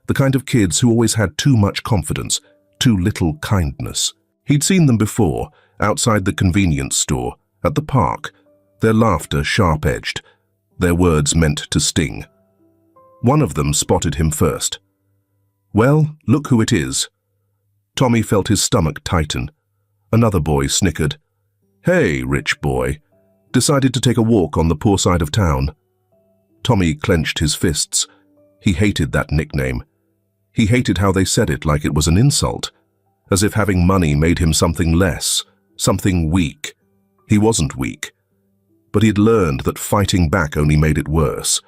the kind of kids who always had too much confidence, too little kindness. He'd seen them before, outside the convenience store, at the park, their laughter sharp-edged, their words meant to sting. One of them spotted him first. "Well, look who it is." Tommy felt his stomach tighten. Another boy snickered. "Hey, rich boy. Decided to take a walk on the poor side of town." Tommy clenched his fists. He hated that nickname. He hated how they said it like it was an insult, as if having money made him something less, something weak. He wasn't weak, but he'd learned that fighting back only made it worse.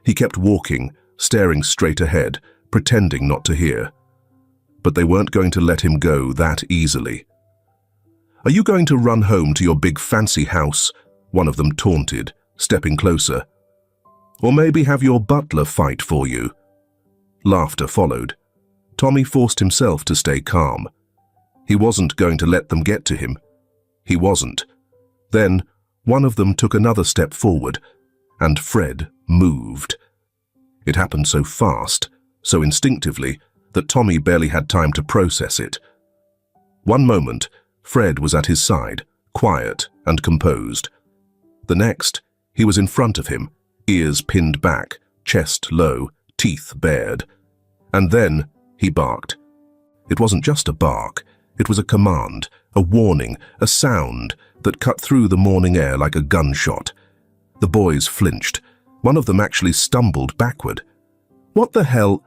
He kept walking, staring straight ahead, pretending not to hear. But they weren't going to let him go that easily. "Are you going to run home to your big fancy house?" one of them taunted, stepping closer. "Or maybe have your butler fight for you?" Laughter followed. Tommy forced himself to stay calm. He wasn't going to let them get to him. He wasn't. Then, one of them took another step forward, and Fred moved. It happened so fast, so instinctively, that Tommy barely had time to process it. One moment, Fred was at his side, quiet and composed. The next, he was in front of him, ears pinned back, chest low, teeth bared. And then he barked. It wasn't just a bark, it was a command, a warning, a sound that cut through the morning air like a gunshot. The boys flinched. One of them actually stumbled backward. "What the hell?"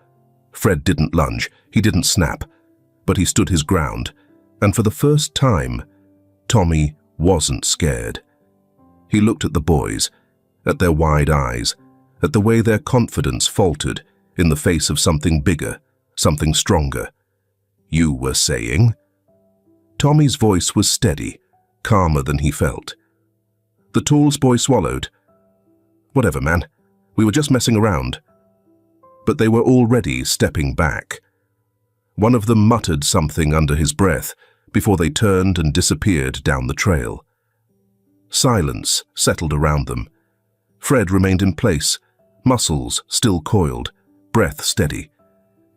Fred didn't lunge, he didn't snap, but he stood his ground, and for the first time, Tommy wasn't scared. He looked at the boys, at their wide eyes, at the way their confidence faltered in the face of something bigger, something stronger. "You were saying?" Tommy's voice was steady, calmer than he felt. The tallest boy swallowed. "Whatever, man. We were just messing around." But they were already stepping back. One of them muttered something under his breath before they turned and disappeared down the trail. Silence settled around them. Fred remained in place, muscles still coiled, breath steady.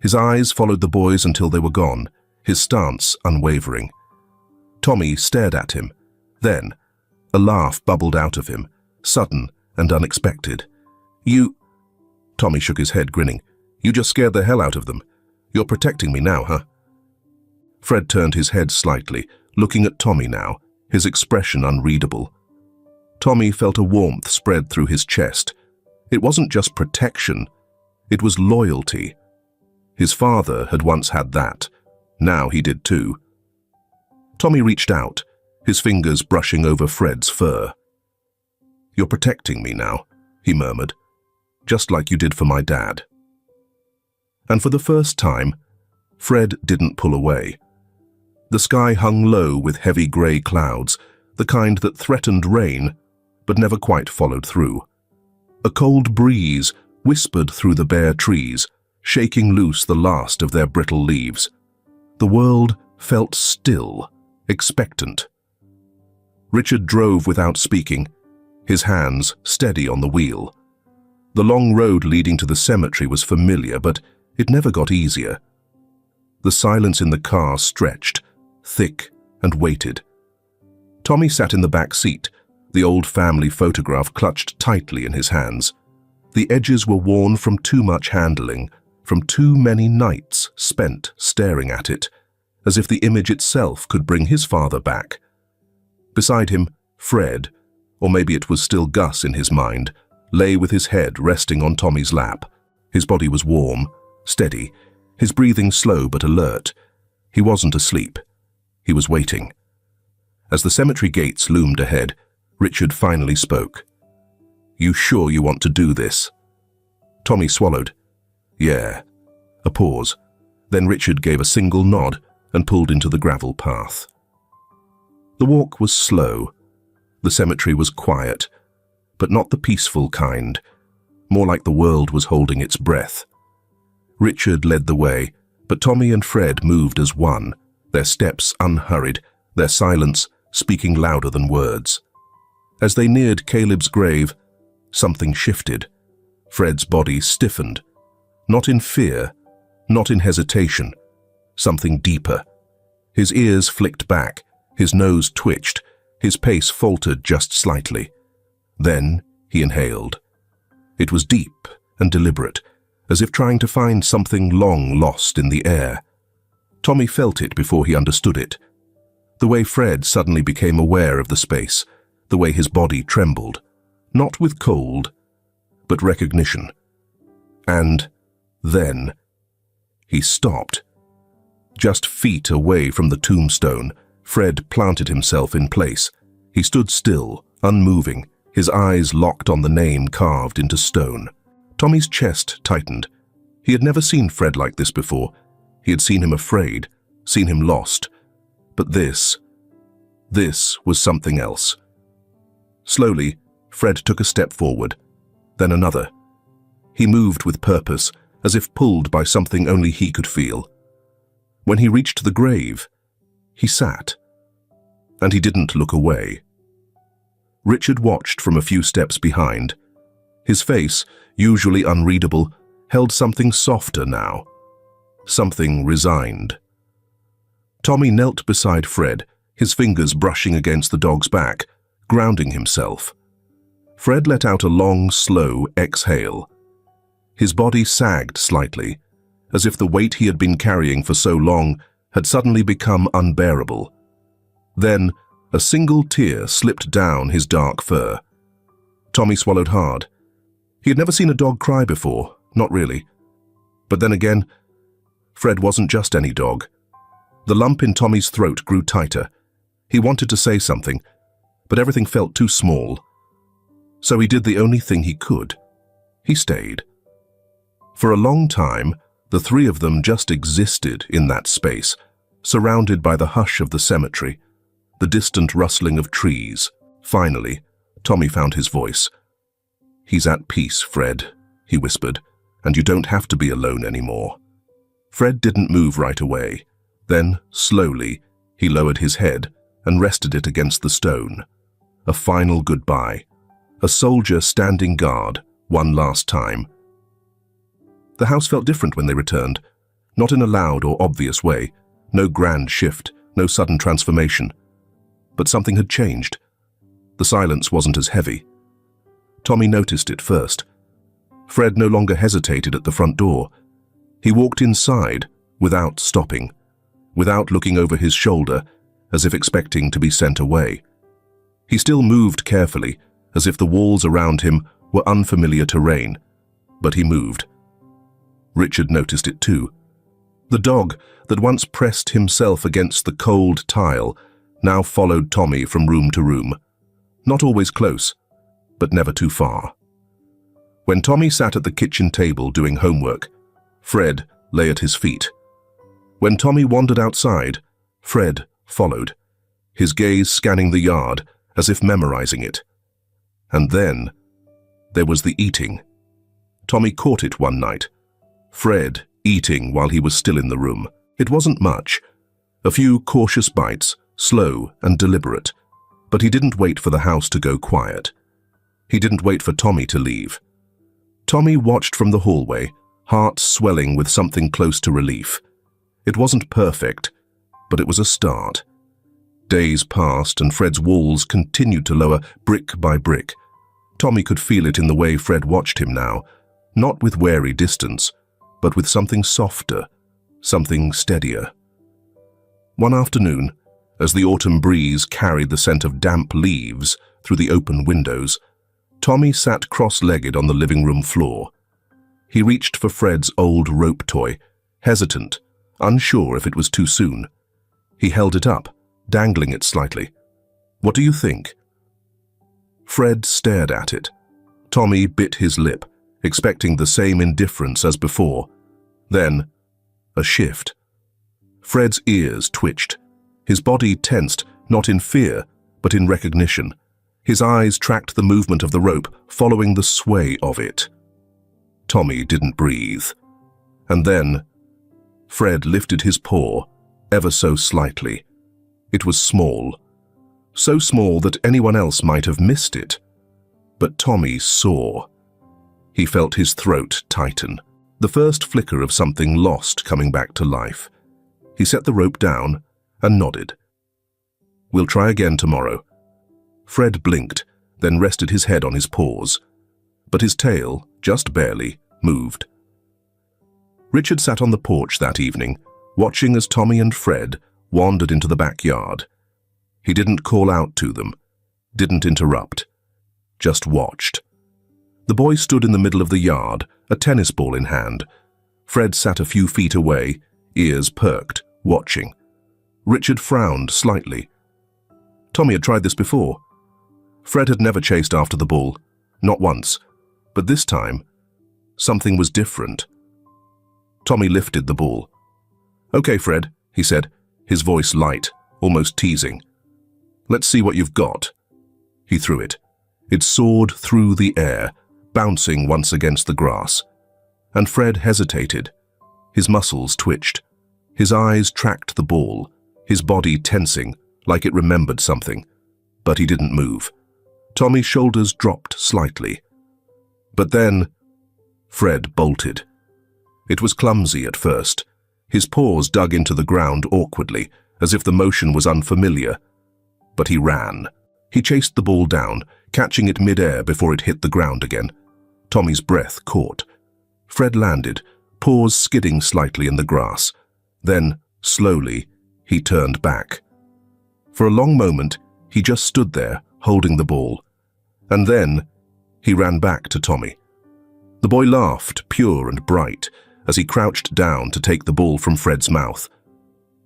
His eyes followed the boys until they were gone, his stance unwavering. Tommy stared at him. Then, a laugh bubbled out of him, sudden and unexpected. "You—" Tommy shook his head, grinning. "You just scared the hell out of them. You're protecting me now, huh?" Fred turned his head slightly, looking at Tommy now, his expression unreadable. Tommy felt a warmth spread through his chest. It wasn't just protection, it was loyalty. His father had once had that. Now he did too. Tommy reached out, his fingers brushing over Fred's fur. "You're protecting me now," he murmured, "just like you did for my dad." And for the first time, Fred didn't pull away. The sky hung low with heavy grey clouds, the kind that threatened rain, but never quite followed through. A cold breeze whispered through the bare trees, shaking loose the last of their brittle leaves. The world felt still, expectant. Richard drove without speaking, his hands steady on the wheel. The long road leading to the cemetery was familiar, but it never got easier. The silence in the car stretched, thick and weighted. Tommy sat in the back seat, the old family photograph clutched tightly in his hands. The edges were worn from too much handling, from too many nights spent staring at it, as if the image itself could bring his father back. Beside him, Fred, or maybe it was still Gus in his mind, lay with his head resting on Tommy's lap. His body was warm, steady, his breathing slow but alert. He wasn't asleep. He was waiting. As the cemetery gates loomed ahead, Richard finally spoke. "You sure you want to do this?" Tommy swallowed. "Yeah." A pause. Then Richard gave a single nod and pulled into the gravel path. The walk was slow. The cemetery was quiet, but not the peaceful kind, more like the world was holding its breath. Richard led the way, but Tommy and Fred moved as one, their steps unhurried, their silence speaking louder than words. As they neared Caleb's grave, something shifted. Fred's body stiffened, not in fear, not in hesitation, something deeper. His ears flicked back, his nose twitched, his pace faltered just slightly. Then he inhaled. It was deep and deliberate, as if trying to find something long lost in the air. Tommy felt it before he understood it. The way Fred suddenly became aware of the space, the way his body trembled, not with cold, but recognition. And then he stopped. Just feet away from the tombstone, Fred planted himself in place. He stood still, unmoving, his eyes locked on the name carved into stone. Tommy's chest tightened. He had never seen Fred like this before. He had seen him afraid, seen him lost. But this was something else. Slowly, Fred took a step forward, then another. He moved with purpose, as if pulled by something only he could feel. When he reached the grave, he sat, and he didn't look away. Richard watched from a few steps behind. His face, usually unreadable, held something softer now, something resigned. Tommy knelt beside Fred, his fingers brushing against the dog's back, grounding himself. Fred let out a long, slow exhale. His body sagged slightly, as if the weight he had been carrying for so long had suddenly become unbearable. Then, a single tear slipped down his dark fur. Tommy swallowed hard. He had never seen a dog cry before, not really. But then again, Fred wasn't just any dog. The lump in Tommy's throat grew tighter. He wanted to say something, but everything felt too small. So he did the only thing he could. He stayed. For a long time, the three of them just existed in that space, surrounded by the hush of the cemetery, the distant rustling of trees. Finally, Tommy found his voice. "He's at peace, Fred," he whispered, "and you don't have to be alone anymore." Fred didn't move right away. Then, slowly, he lowered his head and rested it against the stone. A final goodbye. A soldier standing guard, one last time. The house felt different when they returned, not in a loud or obvious way, no grand shift, no sudden transformation. But something had changed. The silence wasn't as heavy. Tommy noticed it first. Fred no longer hesitated at the front door. He walked inside without stopping, without looking over his shoulder, as if expecting to be sent away. He still moved carefully, as if the walls around him were unfamiliar terrain, but he moved. Richard noticed it too. The dog that once pressed himself against the cold tile now followed Tommy from room to room. Not always close, but never too far. When Tommy sat at the kitchen table doing homework, Fred lay at his feet. When Tommy wandered outside, Fred followed, his gaze scanning the yard as if memorizing it. And then there was the eating. Tommy caught it one night. Fred eating while he was still in the room. It wasn't much. A few cautious bites, slow and deliberate. But he didn't wait for the house to go quiet. He didn't wait for Tommy to leave. Tommy watched from the hallway, heart swelling with something close to relief. It wasn't perfect, but it was a start. Days passed and Fred's walls continued to lower brick by brick. Tommy could feel it in the way Fred watched him now, not with wary distance, but with something softer, something steadier. One afternoon, as the autumn breeze carried the scent of damp leaves through the open windows, Tommy sat cross-legged on the living room floor. He reached for Fred's old rope toy, hesitant, unsure if it was too soon. He held it up, dangling it slightly. "What do you think?" Fred stared at it. Tommy bit his lip, expecting the same indifference as before. Then, a shift. Fred's ears twitched. His body tensed, not in fear, but in recognition. His eyes tracked the movement of the rope, following the sway of it. Tommy didn't breathe. And then, Fred lifted his paw, ever so slightly. It was small. So small that anyone else might have missed it. But Tommy saw. He felt his throat tighten, the first flicker of something lost coming back to life. He set the rope down and nodded. "We'll try again tomorrow." Fred blinked, then rested his head on his paws. But his tail, just barely, moved. Richard sat on the porch that evening, watching as Tommy and Fred wandered into the backyard. He didn't call out to them, didn't interrupt, just watched. The boy stood in the middle of the yard, a tennis ball in hand. Fred sat a few feet away, ears perked, watching. Richard frowned slightly. Tommy had tried this before. Fred had never chased after the ball, not once, but this time, something was different. Tommy lifted the ball. "Okay, Fred," he said, his voice light, almost teasing. "Let's see what you've got." He threw it. It soared through the air, bouncing once against the grass. And Fred hesitated. His muscles twitched. His eyes tracked the ball, his body tensing, like it remembered something. But he didn't move. Tommy's shoulders dropped slightly. But then, Fred bolted. It was clumsy at first. His paws dug into the ground awkwardly, as if the motion was unfamiliar. But he ran. He chased the ball down, catching it mid-air before it hit the ground again. Tommy's breath caught. Fred landed, paws skidding slightly in the grass. Then, slowly, he turned back. For a long moment, he just stood there, holding the ball. And then, he ran back to Tommy. The boy laughed, pure and bright, as he crouched down to take the ball from Fred's mouth.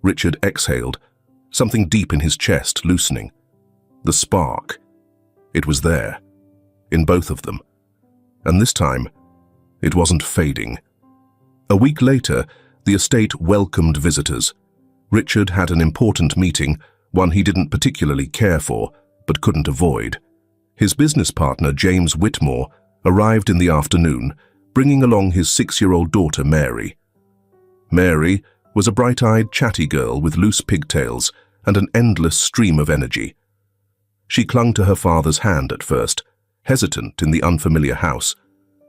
Richard exhaled, something deep in his chest loosening. The spark. It was there, in both of them. And this time, it wasn't fading. A week later, the estate welcomed visitors. Richard had an important meeting, one he didn't particularly care for, but couldn't avoid. His business partner, James Whitmore, arrived in the afternoon, bringing along his 6-year-old daughter, Mary. Mary was a bright-eyed, chatty girl with loose pigtails and an endless stream of energy. She clung to her father's hand at first, hesitant in the unfamiliar house,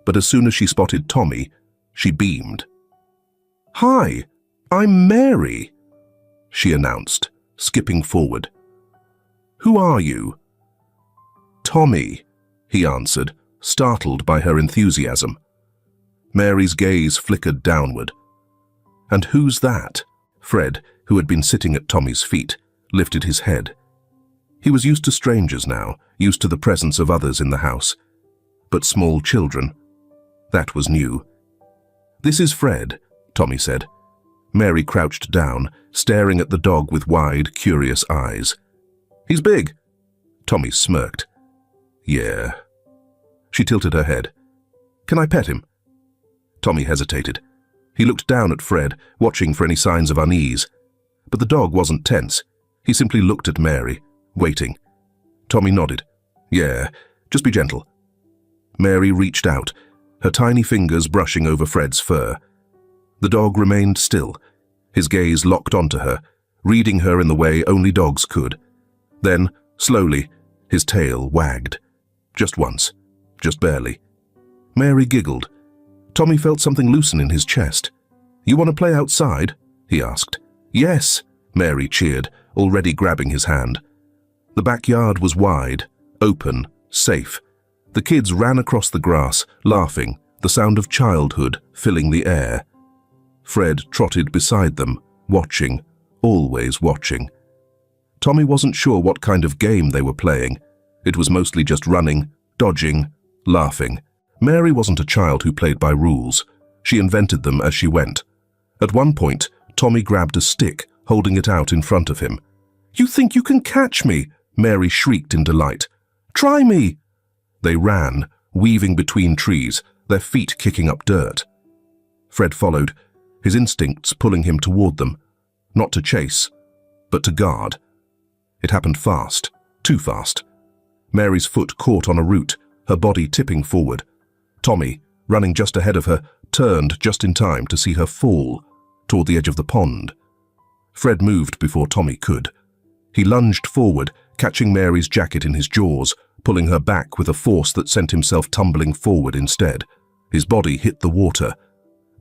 but as soon as she spotted Tommy, she beamed. "Hi, I'm Mary," she announced, skipping forward. "Who are you?" "Tommy," he answered, startled by her enthusiasm. Mary's gaze flickered downward. "And who's that?" Fred, who had been sitting at Tommy's feet, lifted his head. He was used to strangers now, used to the presence of others in the house. But small children, that was new. "This is Fred," Tommy said. Mary crouched down, staring at the dog with wide, curious eyes. He's big. Tommy smirked. Yeah. She tilted her head. Can I pet him? Tommy hesitated. He looked down at Fred, watching for any signs of unease. But the dog wasn't tense. He simply looked at Mary, waiting. Tommy nodded. Yeah, just be gentle. Mary reached out, her tiny fingers brushing over Fred's fur. The dog remained still, his gaze locked onto her, reading her in the way only dogs could. Then, slowly, his tail wagged. Just once, just barely. Mary giggled. Tommy felt something loosen in his chest. You want to play outside? He asked. Yes, Mary cheered, already grabbing his hand. The backyard was wide, open, safe. The kids ran across the grass, laughing, the sound of childhood filling the air. Fred trotted beside them, watching, always watching. Tommy wasn't sure what kind of game they were playing. It was mostly just running, dodging, laughing. Mary wasn't a child who played by rules. She invented them as she went. At one point, Tommy grabbed a stick, holding it out in front of him. You think you can catch me? Mary shrieked in delight. Try me! They ran, weaving between trees, their feet kicking up dirt. Fred followed, his instincts pulling him toward them, not to chase, but to guard. It happened fast, too fast. Mary's foot caught on a root, her body tipping forward. Tommy, running just ahead of her, turned just in time to see her fall toward the edge of the pond. Fred moved before Tommy could. He lunged forward, catching Mary's jacket in his jaws, pulling her back with a force that sent himself tumbling forward instead. His body hit the water.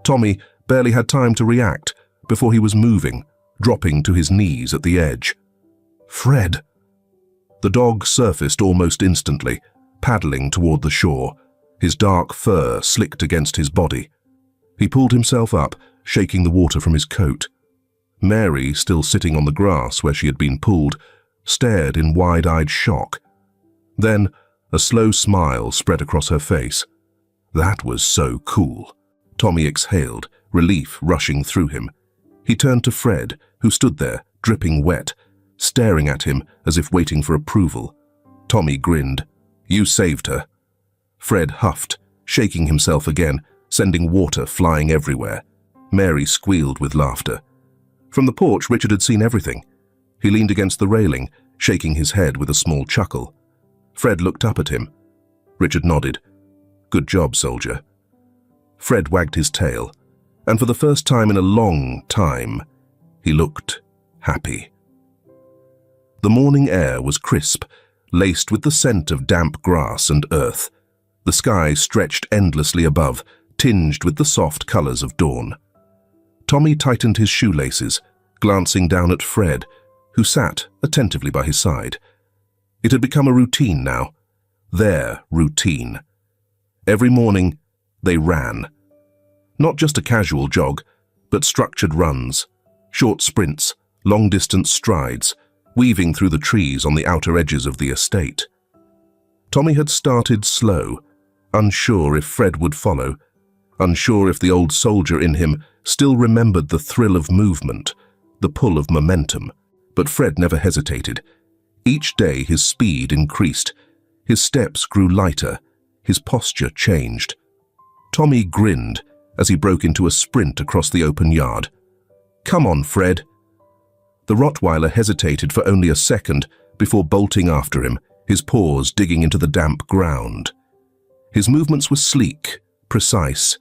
Tommy barely had time to react before he was moving, dropping to his knees at the edge. Fred! The dog surfaced almost instantly, paddling toward the shore, his dark fur slicked against his body. He pulled himself up, shaking the water from his coat. Mary, still sitting on the grass where she had been pulled, stared in wide-eyed shock. Then, a slow smile spread across her face. That was so cool. Tommy exhaled, relief rushing through him. He turned to Fred, who stood there, dripping wet, staring at him as if waiting for approval. Tommy grinned. You saved her. Fred huffed, shaking himself again, sending water flying everywhere. Mary squealed with laughter. From the porch, Richard had seen everything. He leaned against the railing, shaking his head with a small chuckle. Fred looked up at him. Richard nodded. Good job, soldier. Fred wagged his tail, and for the first time in a long time, he looked happy. The morning air was crisp, laced with the scent of damp grass and earth. The sky stretched endlessly above, tinged with the soft colors of dawn. Tommy tightened his shoelaces, glancing down at Fred, who sat attentively by his side. It had become a routine now, their routine. Every morning, they ran. Not just a casual jog, but structured runs, short sprints, long-distance strides, weaving through the trees on the outer edges of the estate. Tommy had started slow, unsure if Fred would follow, unsure if the old soldier in him still remembered the thrill of movement, the pull of momentum. But Fred never hesitated. Each day his speed increased, his steps grew lighter, his posture changed. Tommy grinned as he broke into a sprint across the open yard. Come on, Fred. The Rottweiler hesitated for only a second before bolting after him, his paws digging into the damp ground. His movements were sleek, precise,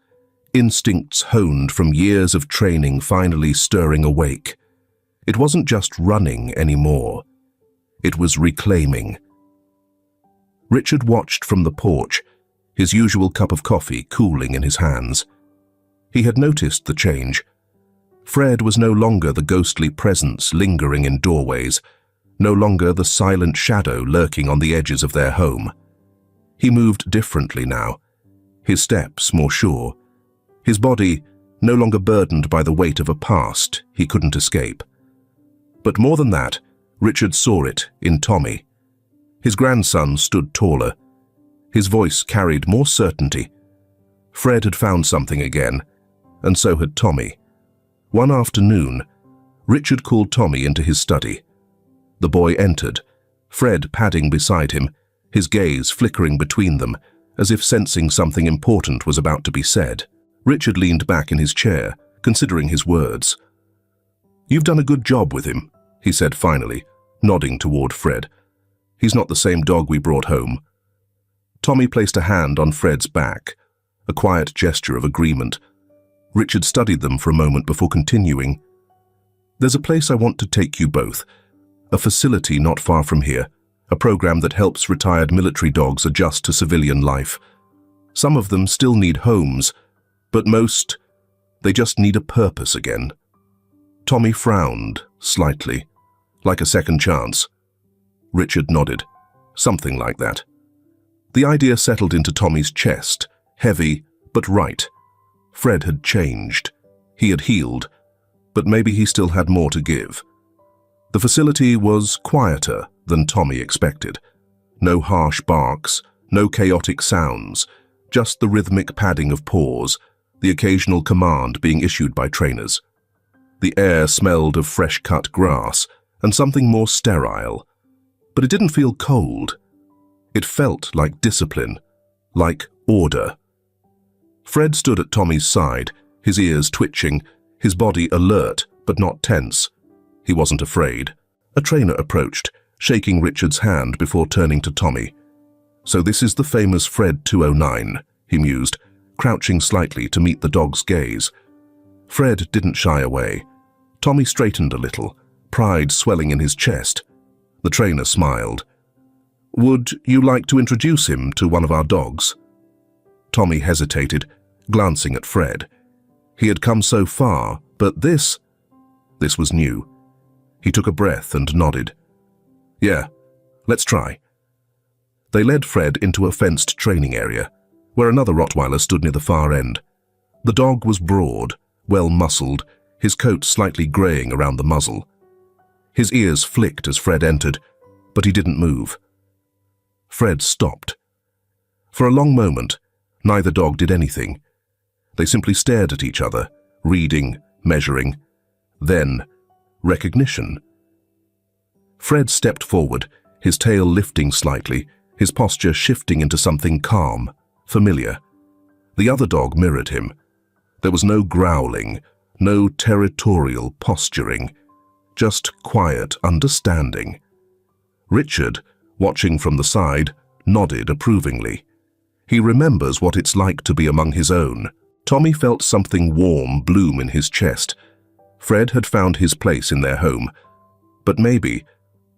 instincts honed from years of training finally stirring awake. It wasn't just running anymore. It was reclaiming. Richard watched from the porch, his usual cup of coffee cooling in his hands. He had noticed the change. Fred was no longer the ghostly presence lingering in doorways, no longer the silent shadow lurking on the edges of their home. He moved differently now, his steps more sure, his body no longer burdened by the weight of a past he couldn't escape. But more than that, Richard saw it in Tommy. His grandson stood taller. His voice carried more certainty. Fred had found something again, and so had Tommy. One afternoon, Richard called Tommy into his study. The boy entered, Fred padding beside him, his gaze flickering between them, as if sensing something important was about to be said. Richard leaned back in his chair, considering his words. "You've done a good job with him," he said finally, nodding toward Fred. "He's not the same dog we brought home." Tommy placed a hand on Fred's back, a quiet gesture of agreement. Richard studied them for a moment before continuing. "There's a place I want to take you both, a facility not far from here, a program that helps retired military dogs adjust to civilian life. Some of them still need homes, but most, they just need a purpose again." Tommy frowned slightly, like a second chance. Richard nodded. Something like that. The idea settled into Tommy's chest, heavy but right. Fred had changed. He had healed, but maybe he still had more to give. The facility was quieter than Tommy expected. No harsh barks, no chaotic sounds, just the rhythmic padding of paws, the occasional command being issued by trainers. The air smelled of fresh-cut grass and something more sterile, but it didn't feel cold. It felt like discipline, like order. Fred stood at Tommy's side, his ears twitching, his body alert but not tense. He wasn't afraid. A trainer approached, shaking Richard's hand before turning to Tommy. "So this is the famous Fred 209, he mused, crouching slightly to meet the dog's gaze. Fred didn't shy away. Tommy straightened a little, pride swelling in his chest. The trainer smiled. "Would you like to introduce him to one of our dogs?" Tommy hesitated, glancing at Fred. He had come so far, but this was new. He took a breath and nodded. "Yeah, let's try." They led Fred into a fenced training area, where another Rottweiler stood near the far end. The dog was broad, well-muscled, his coat slightly graying around the muzzle. His ears flicked as Fred entered, but he didn't move. Fred stopped. For a long moment, neither dog did anything. They simply stared at each other, reading, measuring. Then, recognition. Fred stepped forward, his tail lifting slightly, his posture shifting into something calm, familiar. The other dog mirrored him. There was no growling, no territorial posturing, just quiet understanding. Richard, watching from the side, nodded approvingly. He remembers what it's like to be among his own. Tommy felt something warm bloom in his chest. Fred had found his place in their home. But maybe,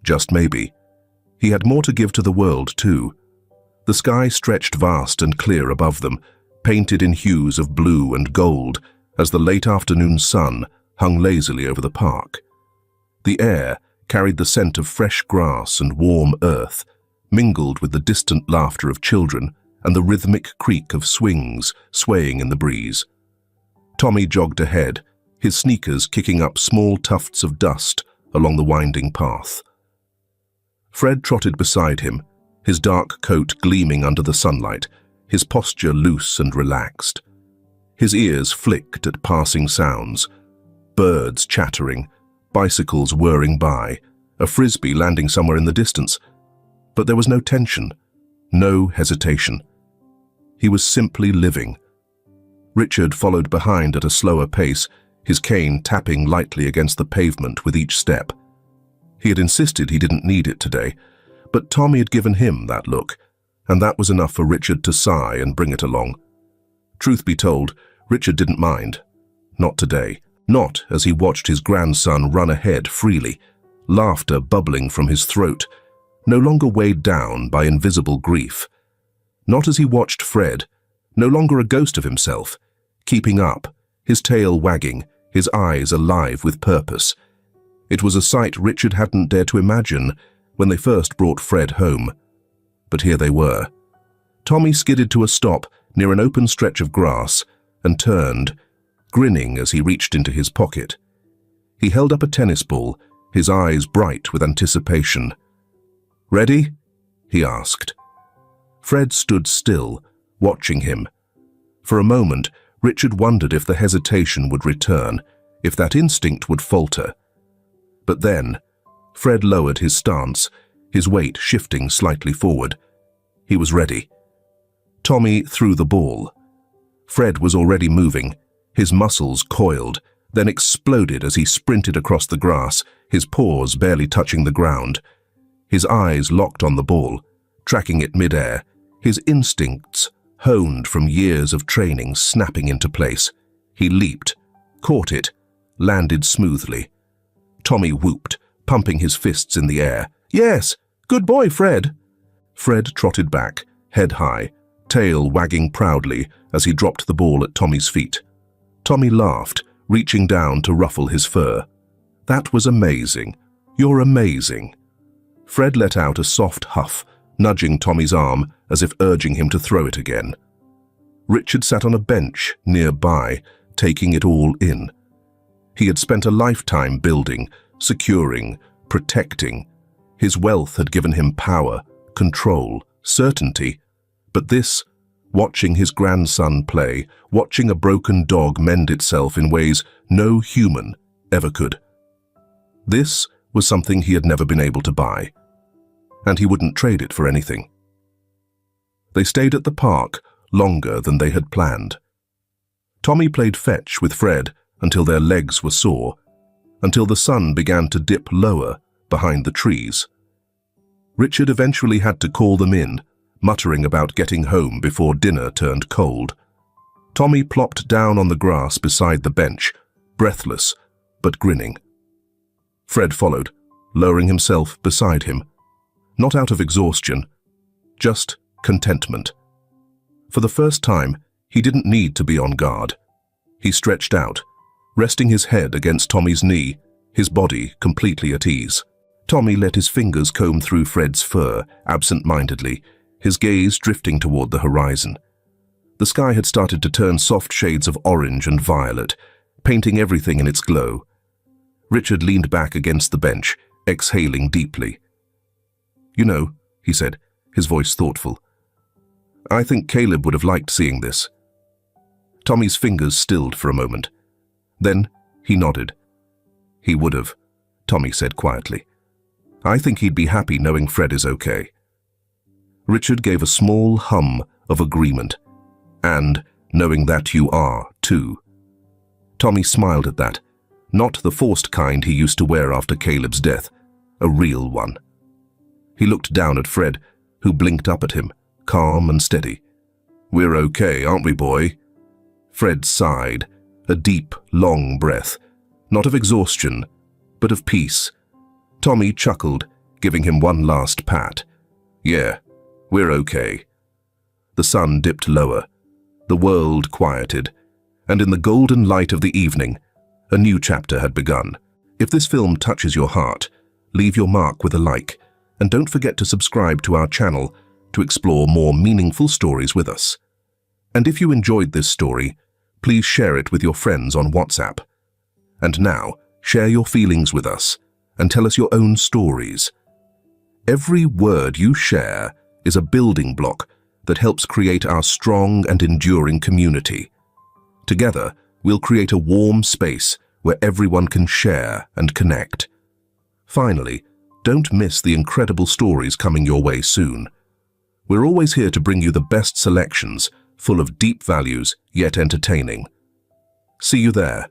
just maybe, he had more to give to the world too. The sky stretched vast and clear above them, painted in hues of blue and gold as the late afternoon sun hung lazily over the park. The air carried the scent of fresh grass and warm earth, mingled with the distant laughter of children and the rhythmic creak of swings swaying in the breeze. Tommy jogged ahead, his sneakers kicking up small tufts of dust along the winding path. Fred trotted beside him, his dark coat gleaming under the sunlight, his posture loose and relaxed. His ears flicked at passing sounds, birds chattering, bicycles whirring by, a frisbee landing somewhere in the distance. But there was no tension, no hesitation. He was simply living. Richard followed behind at a slower pace, his cane tapping lightly against the pavement with each step. He had insisted he didn't need it today, but Tommy had given him that look, and that was enough for Richard to sigh and bring it along. Truth be told, Richard didn't mind. Not today. Not as he watched his grandson run ahead freely, laughter bubbling from his throat, no longer weighed down by invisible grief. Not as he watched Fred, no longer a ghost of himself, keeping up, his tail wagging, his eyes alive with purpose. It was a sight Richard hadn't dared to imagine when they first brought Fred home. But here they were. Tommy skidded to a stop near an open stretch of grass and turned, grinning as he reached into his pocket. He held up a tennis ball, his eyes bright with anticipation. "Ready?" he asked. Fred stood still, watching him. For a moment, Richard wondered if the hesitation would return, if that instinct would falter. But then, Fred lowered his stance, his weight shifting slightly forward. He was ready. Tommy threw the ball. Fred was already moving, his muscles coiled, then exploded as he sprinted across the grass, his paws barely touching the ground. His eyes locked on the ball, tracking it mid-air, his instincts, honed from years of training, snapping into place. He leaped, caught it, landed smoothly. Tommy whooped, pumping his fists in the air. "Yes! Good boy, Fred!" Fred trotted back, head high, tail wagging proudly as he dropped the ball at Tommy's feet. Tommy laughed, reaching down to ruffle his fur. "That was amazing. You're amazing." Fred let out a soft huff, nudging Tommy's arm as if urging him to throw it again. Richard sat on a bench nearby, taking it all in. He had spent a lifetime building, securing, protecting. His wealth had given him power, control, certainty. But this, watching his grandson play, watching a broken dog mend itself in ways no human ever could. This was something he had never been able to buy, and he wouldn't trade it for anything. They stayed at the park longer than they had planned. Tommy played fetch with Fred until their legs were sore, until the sun began to dip lower behind the trees. Richard eventually had to call them in, muttering about getting home before dinner turned cold. Tommy plopped down on the grass beside the bench, breathless but grinning. Fred followed, lowering himself beside him, not out of exhaustion, just contentment. For the first time, he didn't need to be on guard. He stretched out, resting his head against Tommy's knee, his body completely at ease. Tommy let his fingers comb through Fred's fur, absent-mindedly, his gaze drifting toward the horizon. The sky had started to turn soft shades of orange and violet, painting everything in its glow. Richard leaned back against the bench, exhaling deeply. "You know," he said, his voice thoughtful, "I think Caleb would have liked seeing this." Tommy's fingers stilled for a moment. Then he nodded. "He would have," Tommy said quietly. "I think he'd be happy knowing Fred is okay." Richard gave a small hum of agreement. "And knowing that you are, too." Tommy smiled at that, not the forced kind he used to wear after Caleb's death, a real one. He looked down at Fred, who blinked up at him, calm and steady. "We're okay, aren't we, boy?" Fred sighed, a deep, long breath, not of exhaustion, but of peace. Tommy chuckled, giving him one last pat. "Yeah, we're okay." The sun dipped lower, the world quieted, and in the golden light of the evening, a new chapter had begun. If this film touches your heart, leave your mark with a like, and don't forget to subscribe to our channel to explore more meaningful stories with us. And if you enjoyed this story, please share it with your friends on WhatsApp. And now, share your feelings with us and tell us your own stories. Every word you share is a building block that helps create our strong and enduring community. Together, we'll create a warm space where everyone can share and connect. Finally, don't miss the incredible stories coming your way soon. We're always here to bring you the best selections, full of deep values, yet entertaining. See you there.